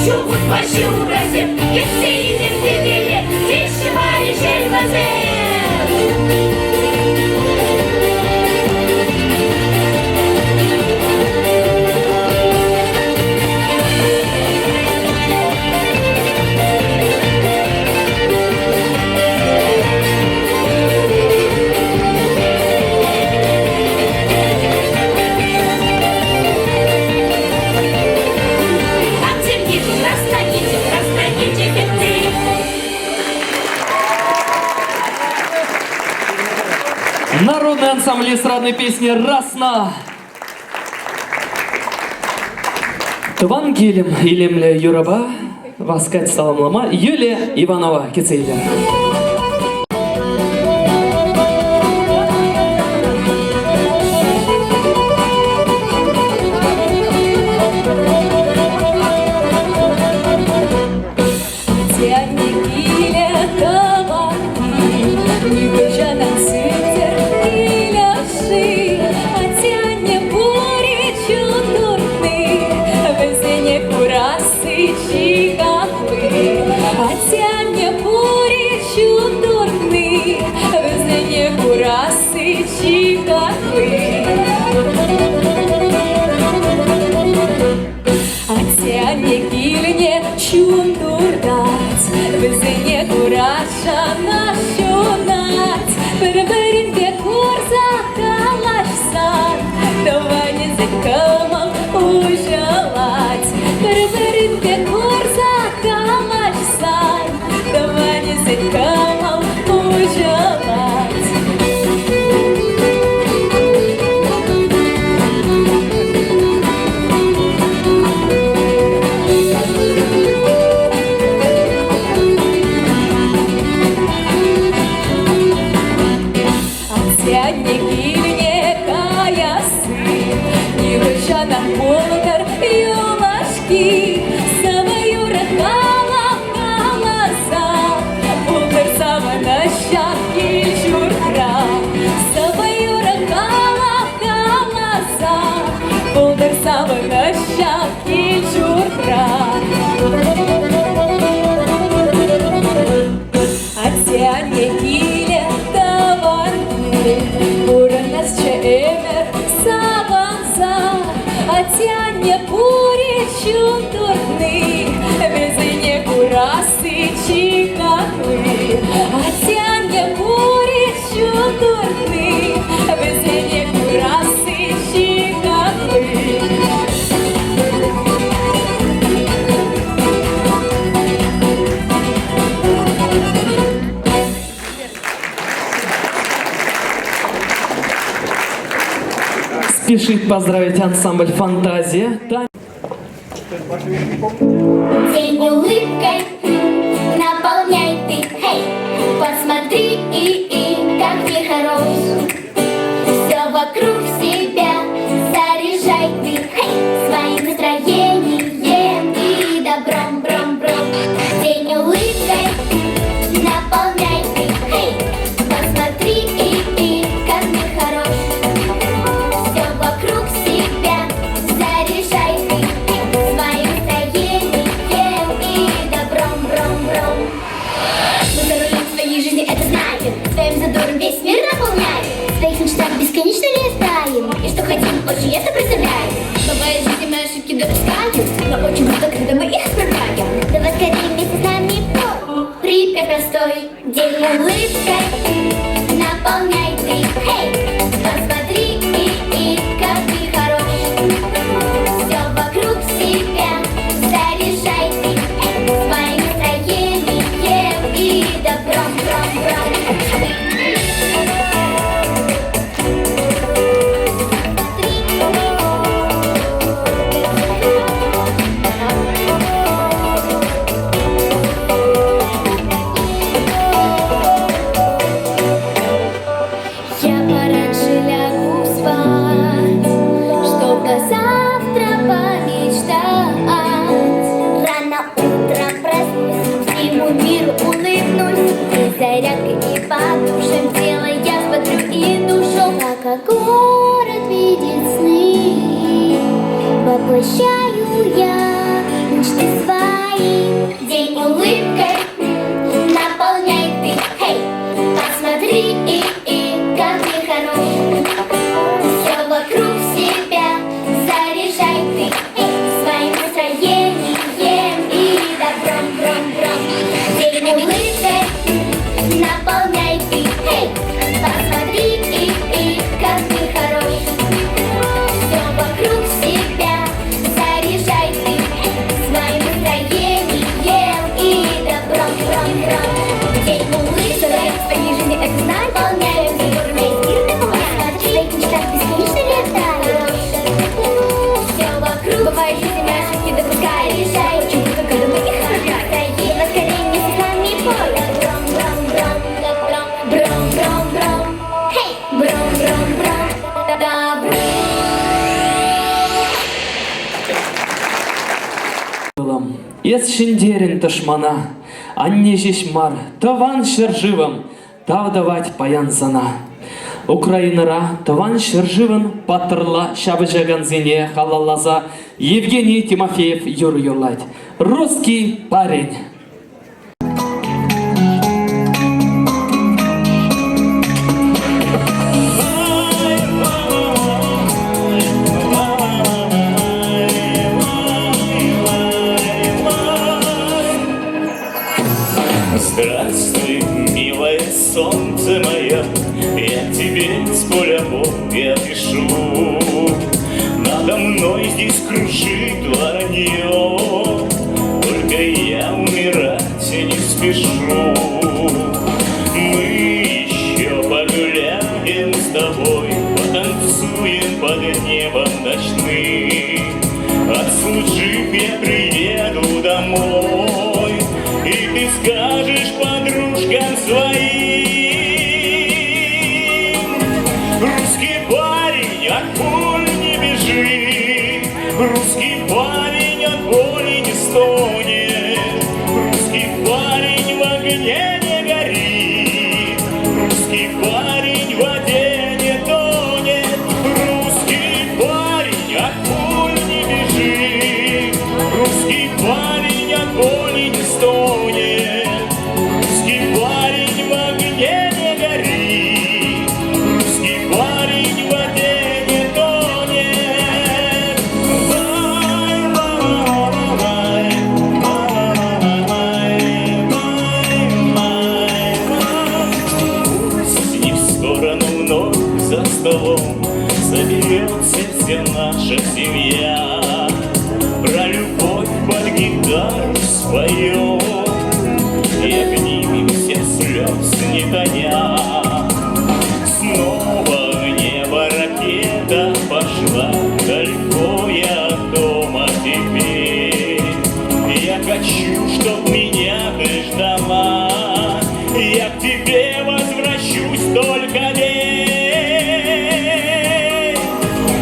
чубут пощуразе, кисейнем дебеле, тишевали жельбазе. Народный ансамбль эстрадной песни «Расна». Туван келем илемле юраба, васкать саламлама, Юлия Иванова Кицейлер. Спешит поздравить ансамбль «Фантазия». День улыбкой наполняй ты, хей, посмотри как ты хорош. Все вокруг себя заряжай ты, хей, своим настроением и добром, бром. День улыбкой наполняй ты, хей, посмотри как ты хорош. Все вокруг себя заряжай ты, своим настроением и добром, бром. Мы за рулем своей жизни это знаем, своим задором весь мир наполняем, в своих мечтах бесконечно летаем, и что хотим, очень ясно представляем. Бывает, в жизни мы ошибки допускаем, но очень круто, когда мы их исправляем. Давай скорее вместе с нами припев простой. День улыбкой наполняй ты, хей, посмотри как ты хорош. Все вокруг себя заряжай ты, своим настроением и добром, бром. Я пораньше лягу спать, чтоб до завтра помечтать. Рано утром проснусь, всему миру улыбнусь, и зарядкой и подушем тело я смотрю и душу. Пока город видит сны, воплощаю я мечты свои. твоим день улыбкой наполняй ты. Эй, посмотри, как ты хорош. Все вокруг себя заряжай ты. Эй, своим настроением и добром, бром. День улыбкой наполняй ты. Эй, посмотри, как ты хорош. Все вокруг себя заряжай ты. Своим настроением и добром, бром. День улыбкой в твоей жизни это знай. Наполняем заборами мирных посмотри, мечтать бесконечно летаешь. Все вокруг бывает жизни мы ошибки допускаешь. Очень круто, когда мы их хватаем. Воскорение с нами пой. Бром. Хей, бром. Ес шиндерин тышмана, анне жешмар, таван шерживым, тавдавать паян сана. Украинара таван шерживын патырла шабыжаган зине халалаза Евгений Тимофеев юрлать. Русский парень. Здравствуй, милое солнце мое, я тебе с поля Бога пишу. Надо мной здесь кружит воронье, только я умирать не спешу. Мы еще погуляем с тобой, потанцуем под небом ночным. Отслужив, я приеду домой, и ты скажешь подружкам своим: русский парень от боли не бежит, русский парень от боли не стонет, русский парень в огне не горит, русский парень в воде не тонет, русский парень от боли не бежит, русский парень от боли не стонет, русский парень в огне не горит, русский парень в воде не тонет. Пусть не в сторону вновь за столом соберется вся наша семья, про любовь под гитару споем и обнимемся слез не тоня. Снова в небо ракета пошла, далеко я от дома теперь. Я хочу, чтоб меня ты ждала, я к тебе возвращусь, только верь.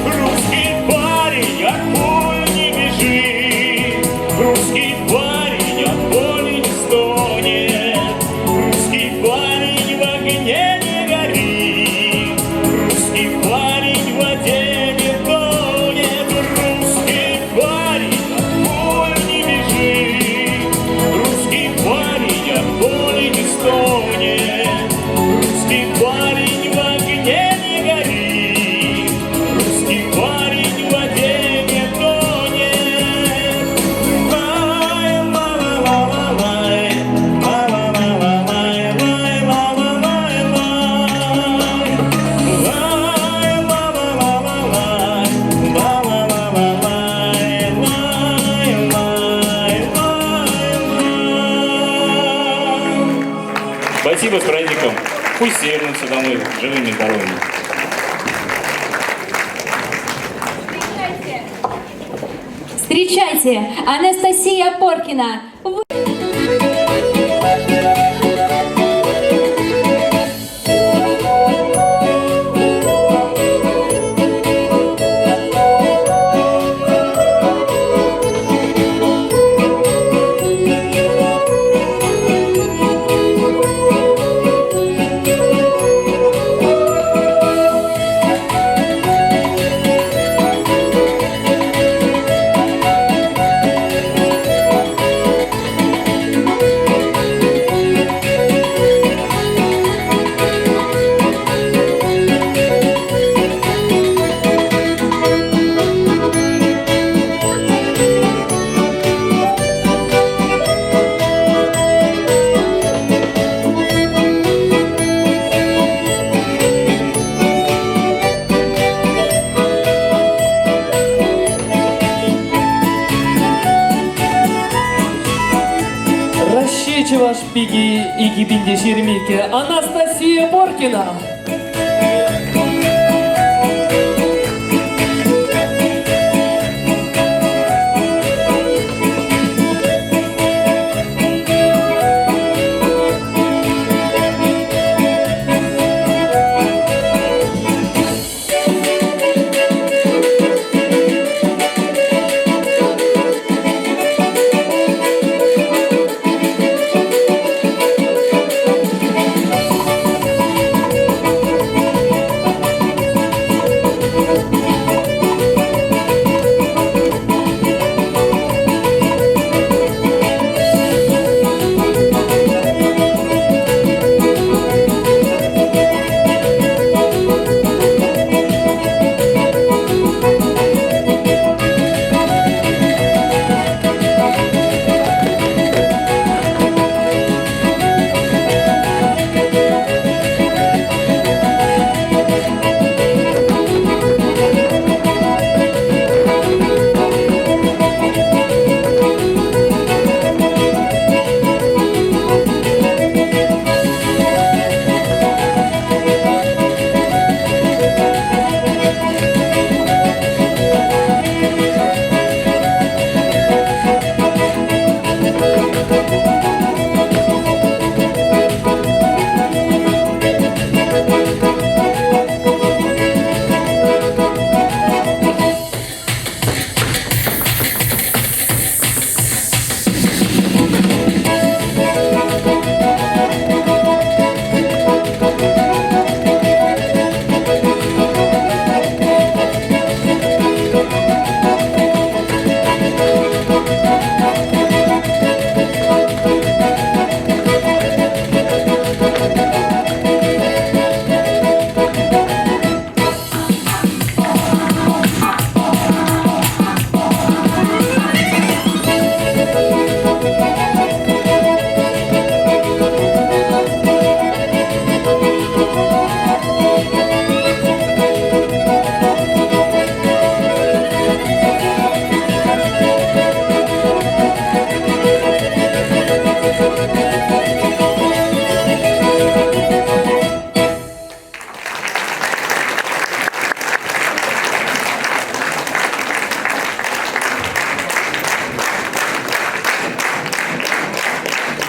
Русский парень от боли не бежит, русский парень от боли не стонет, русский парень в огне не горит, русский парень в воде не тонет, русский парень от боли не бежит, русский парень от боли не стонет, русский парень в огне не горит, русский парень в воде не тонет. Спасибо, с праздником. Пусть все вернутся домой живыми и здоровыми. Встречайте, Анастасия Поркина. Чеваш Пиги и Гибинди Шеремике Анастасия Боркина.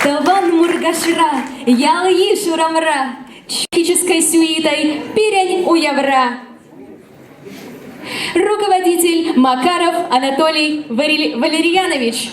Таван Мургашра, Яльи Шурамра, чехической сюитой Пирень Уявра. Руководитель Макаров Анатолий Валерьянович.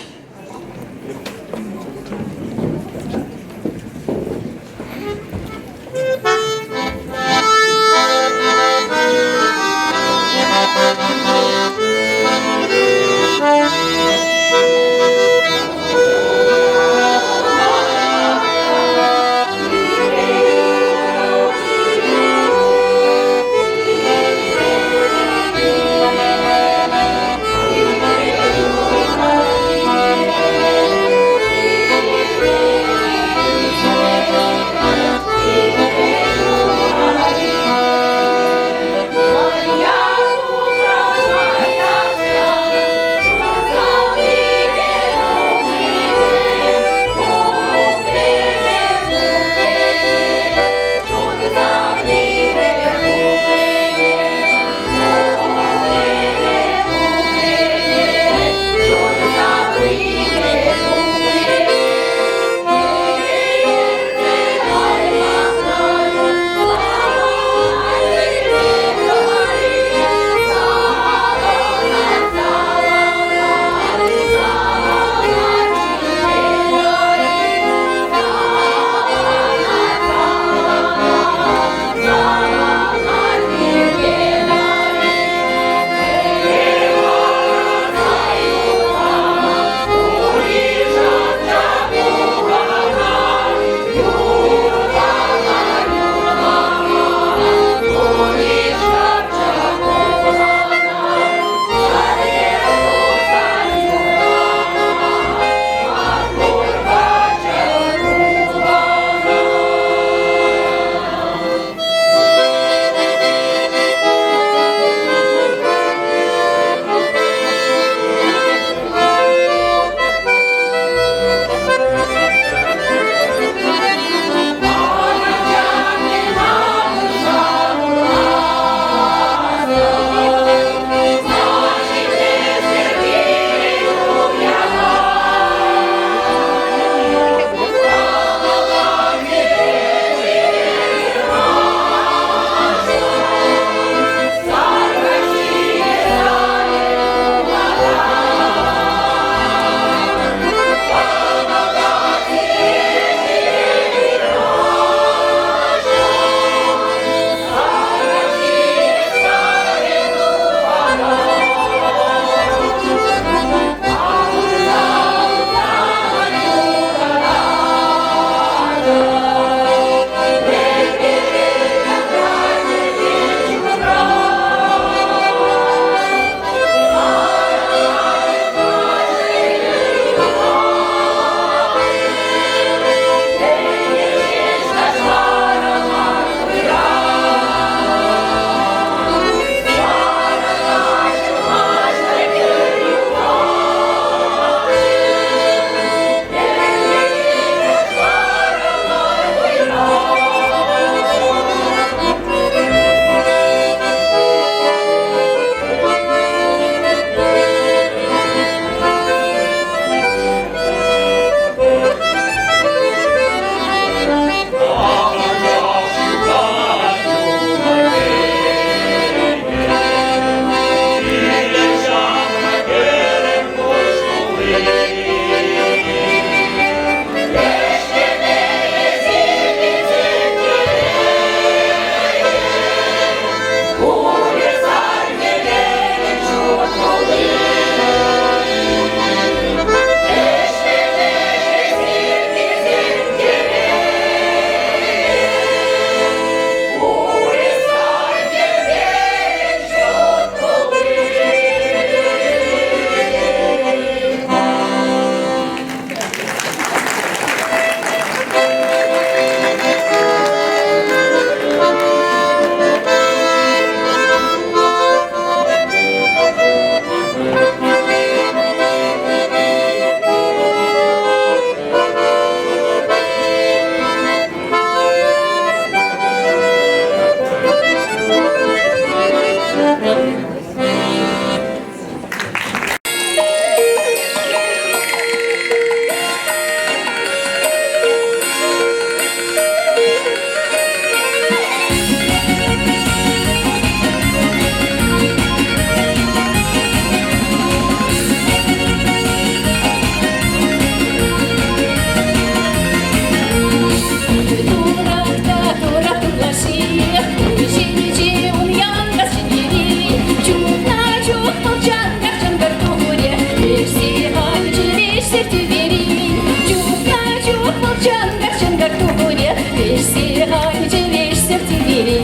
Чангак тугуре, вешься, ганче, вешься в Тибери.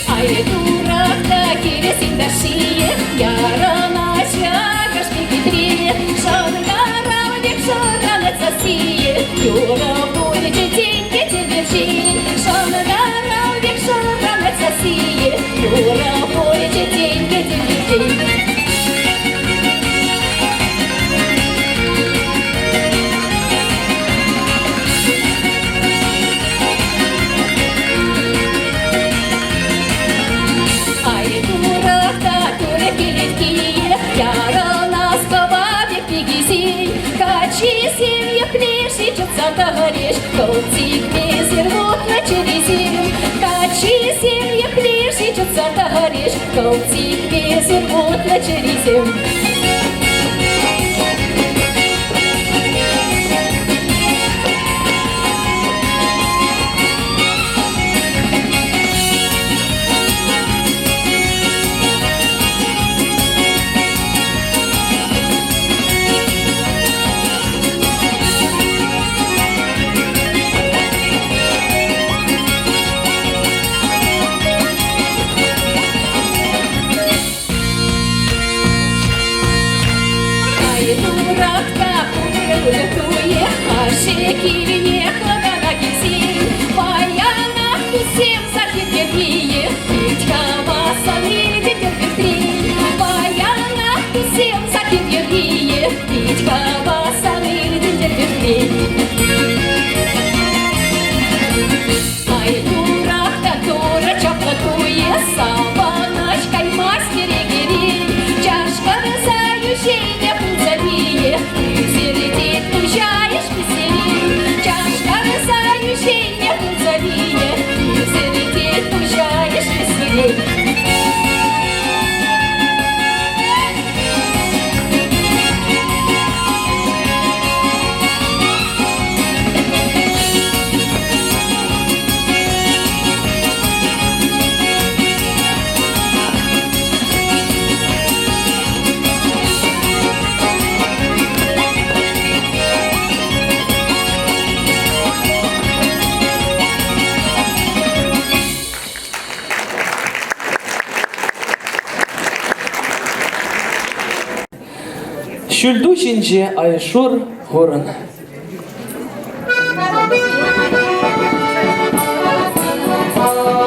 Ай, дурак, такие синдашие, ярана, чагаш, пикитри, шангара, век шарана, цасие, юра, будет деньги тебе жить, шангара, век шарана, цасие, юра, будет деньги тебе жить. Говоришь, колтик мизер, вот на черезим. Качи семья плеши, чутся говоришь, колтик мизер, вот на черезим. Şüldüşince Ayşur Horun. Thank you.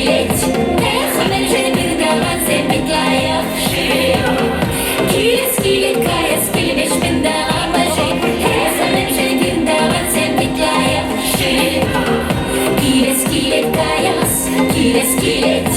kilet Hemen seni bir davan sevmekle Kilet kilet kayas kilbeş bin davan başı Hemen seni bir davan sevmekle Kilet kilet kayas kilet kilet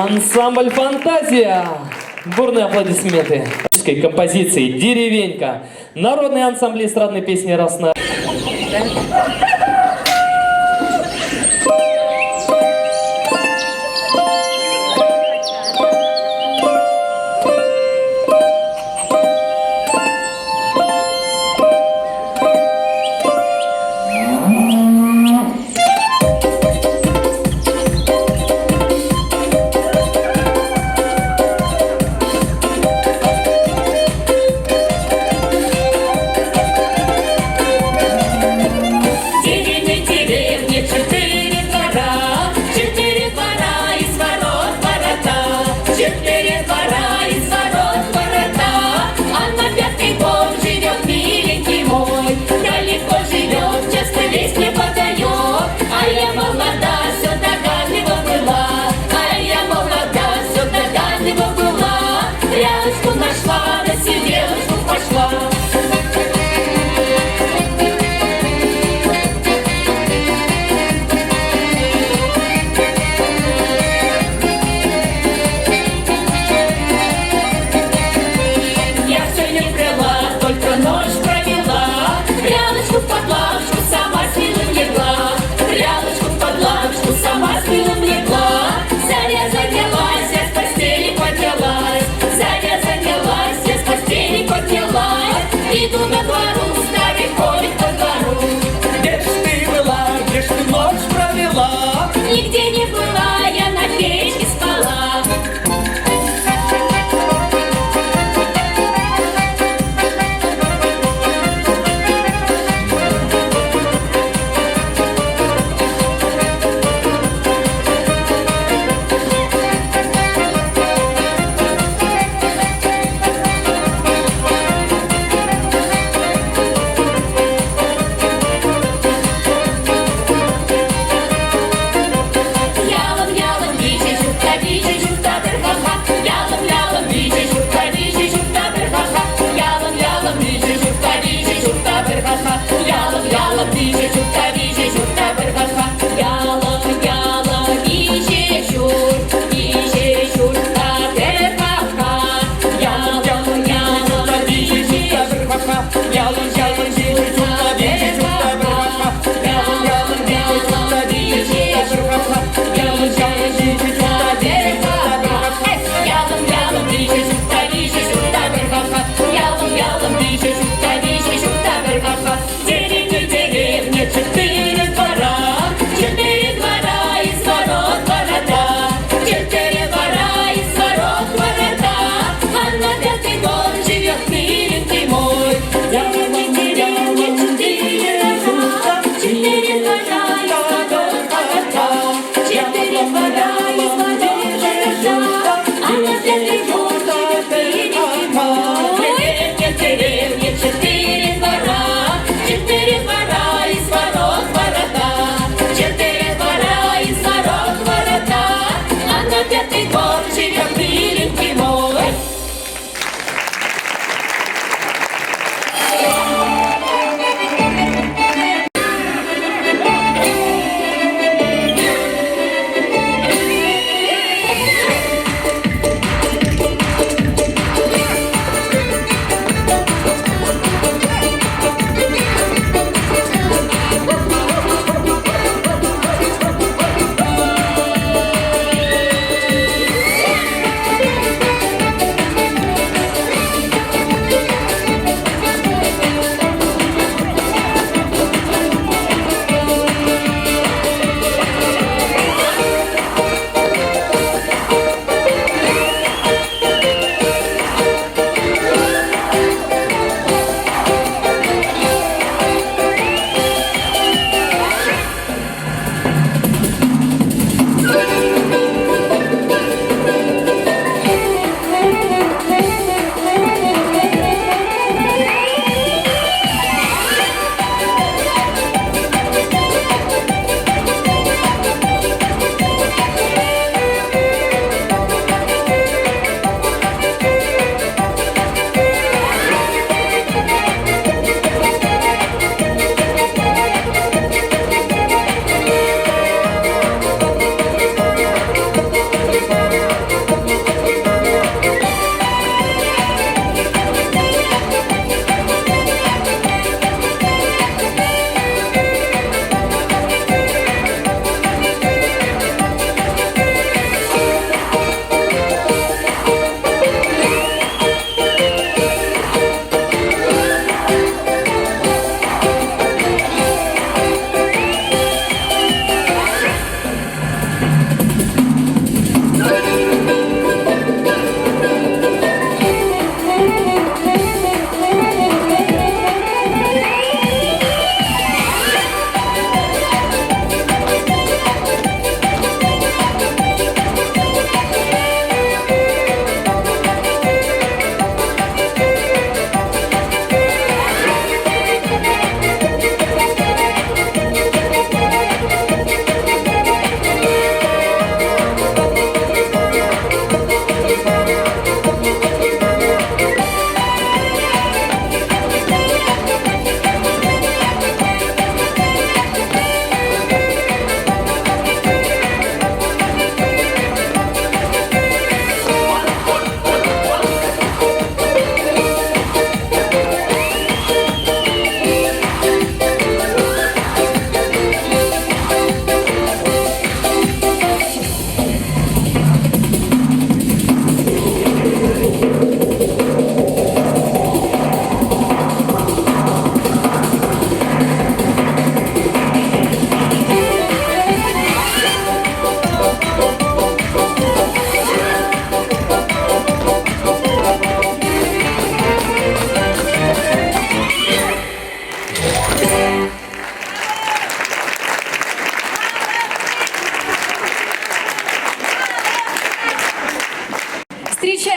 Ансамбль «Фантазия». Бурные аплодисменты. Композиции «Деревенька». Народный ансамбль эстрадной песни «Росна».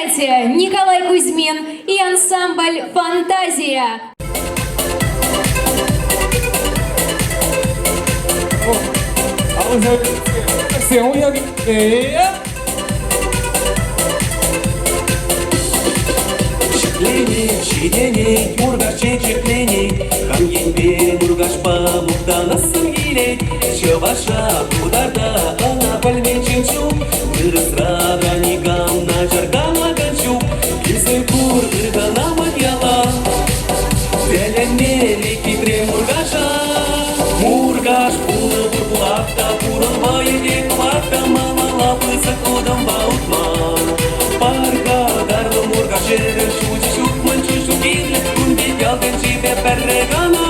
Встречайте, Николай Кузьмин и ансамбль «Фантазия». Чиденей, мургаш чечекленей, Хамьенбе мургаш памукта насын гилей, Чаваша кударда ана пальмен чинчу, Вырысрада нигам на жаргана ганчу, Кисы кур ыргана маньяла, Теленмели китре мургаша, Мургаш пулы бурбулакта, Пуран вайеде кулакта, Мама лапы сакудам баутман, Парга дарлы мургашеры шучи шукман чушу кирле, Кунби ялден чибе перрегана.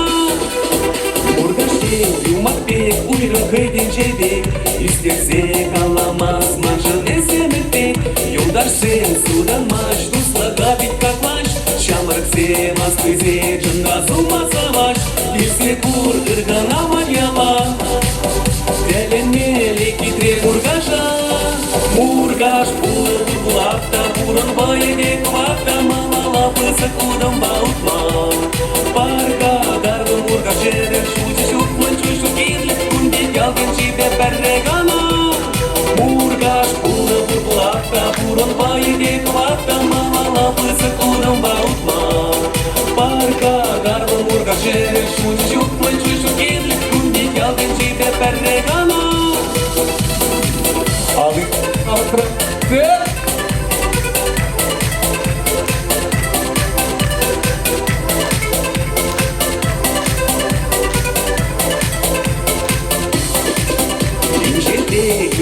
Мургаште юмакпек, уйрын хейден жебек, Истерсе каламас манжын эсемекпек, Юлдашсен судан маш, Туслага бит как лаш, Шамрыксе маскызе жынга зума саваш, Ирсе кур ыргана маньяла, Теленмели китре мургаша, Мургаш пулы бурбулакта, Пуран вайеде кулакта, Мама лапы сакудам баутман, Парга дарлы мургашеры шучи шукман чушу кирле, Кунби ялден чибе перрегана. Мургаш пулы бурбулакта, Пуран вайеде кулакта, Мама лапы сакудам баутман, Парга дарлы мургашеры шучи шукман чушу кирле, Кунби ялден чибе перрегана.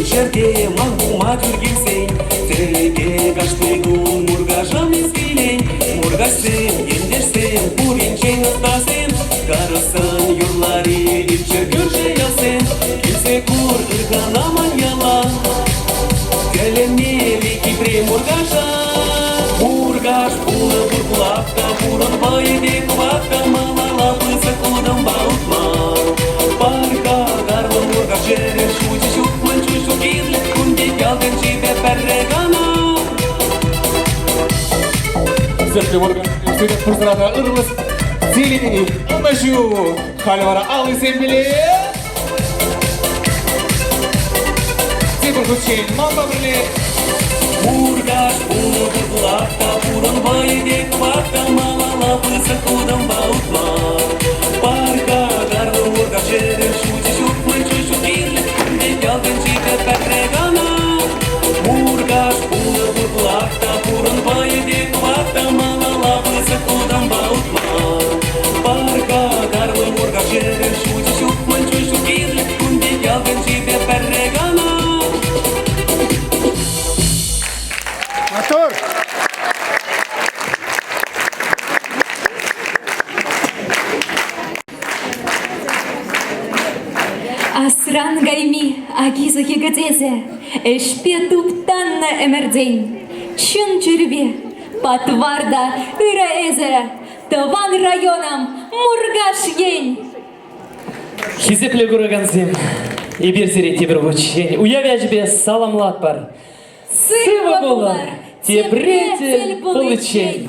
Жерде мангума жүргенсең, Телеге каштыгун мургашам ескелең, Мургашсен, ендерсен, пуренчен ыстасен, Карысын юрлари ипчер көрше ясен, Келсе кур ыргана маньяла, Теленмели кипре мургаша, Мургаш пулы бурбулакта, Пуран вайеде кулакта, Мама лапы сакудам баутман, Парга дарлы мургашеры шучи шукман чушу кирле, Кунби ялден чибе перрегана. Сәтлі мургаш сөйлеп тұрсырада ырғыз, Зеленені ұмашу, Халвара алы зембеле. Цифр күтшен, мамба бірле. Мургаш пулы бурбулакта, Пуран вайеде кулакта, Мама лапы сакудам баутман, Парга дарлы мургашеры шучи шукман чушу кирле, Кунби ялден чибе перрегана. Мургаш пулы бурбулакта, Пуран вайеде кулакта, Мама лапы сакудам баутман, Парга дарлы мургашеры шучи шукман чушу кирле, Кунби ялден чибе перрегана. Мотор! Асран гайми, агизы хигадезе, Эшпе туптанна эмердень, Чын жүрбе, Патварда үраэзе, Тыван районам мургаш ень. Хизепле гурагансем, и берсере тебір учень, Уявяжбе саламлат бар. Сыва болар, Тебретель получень.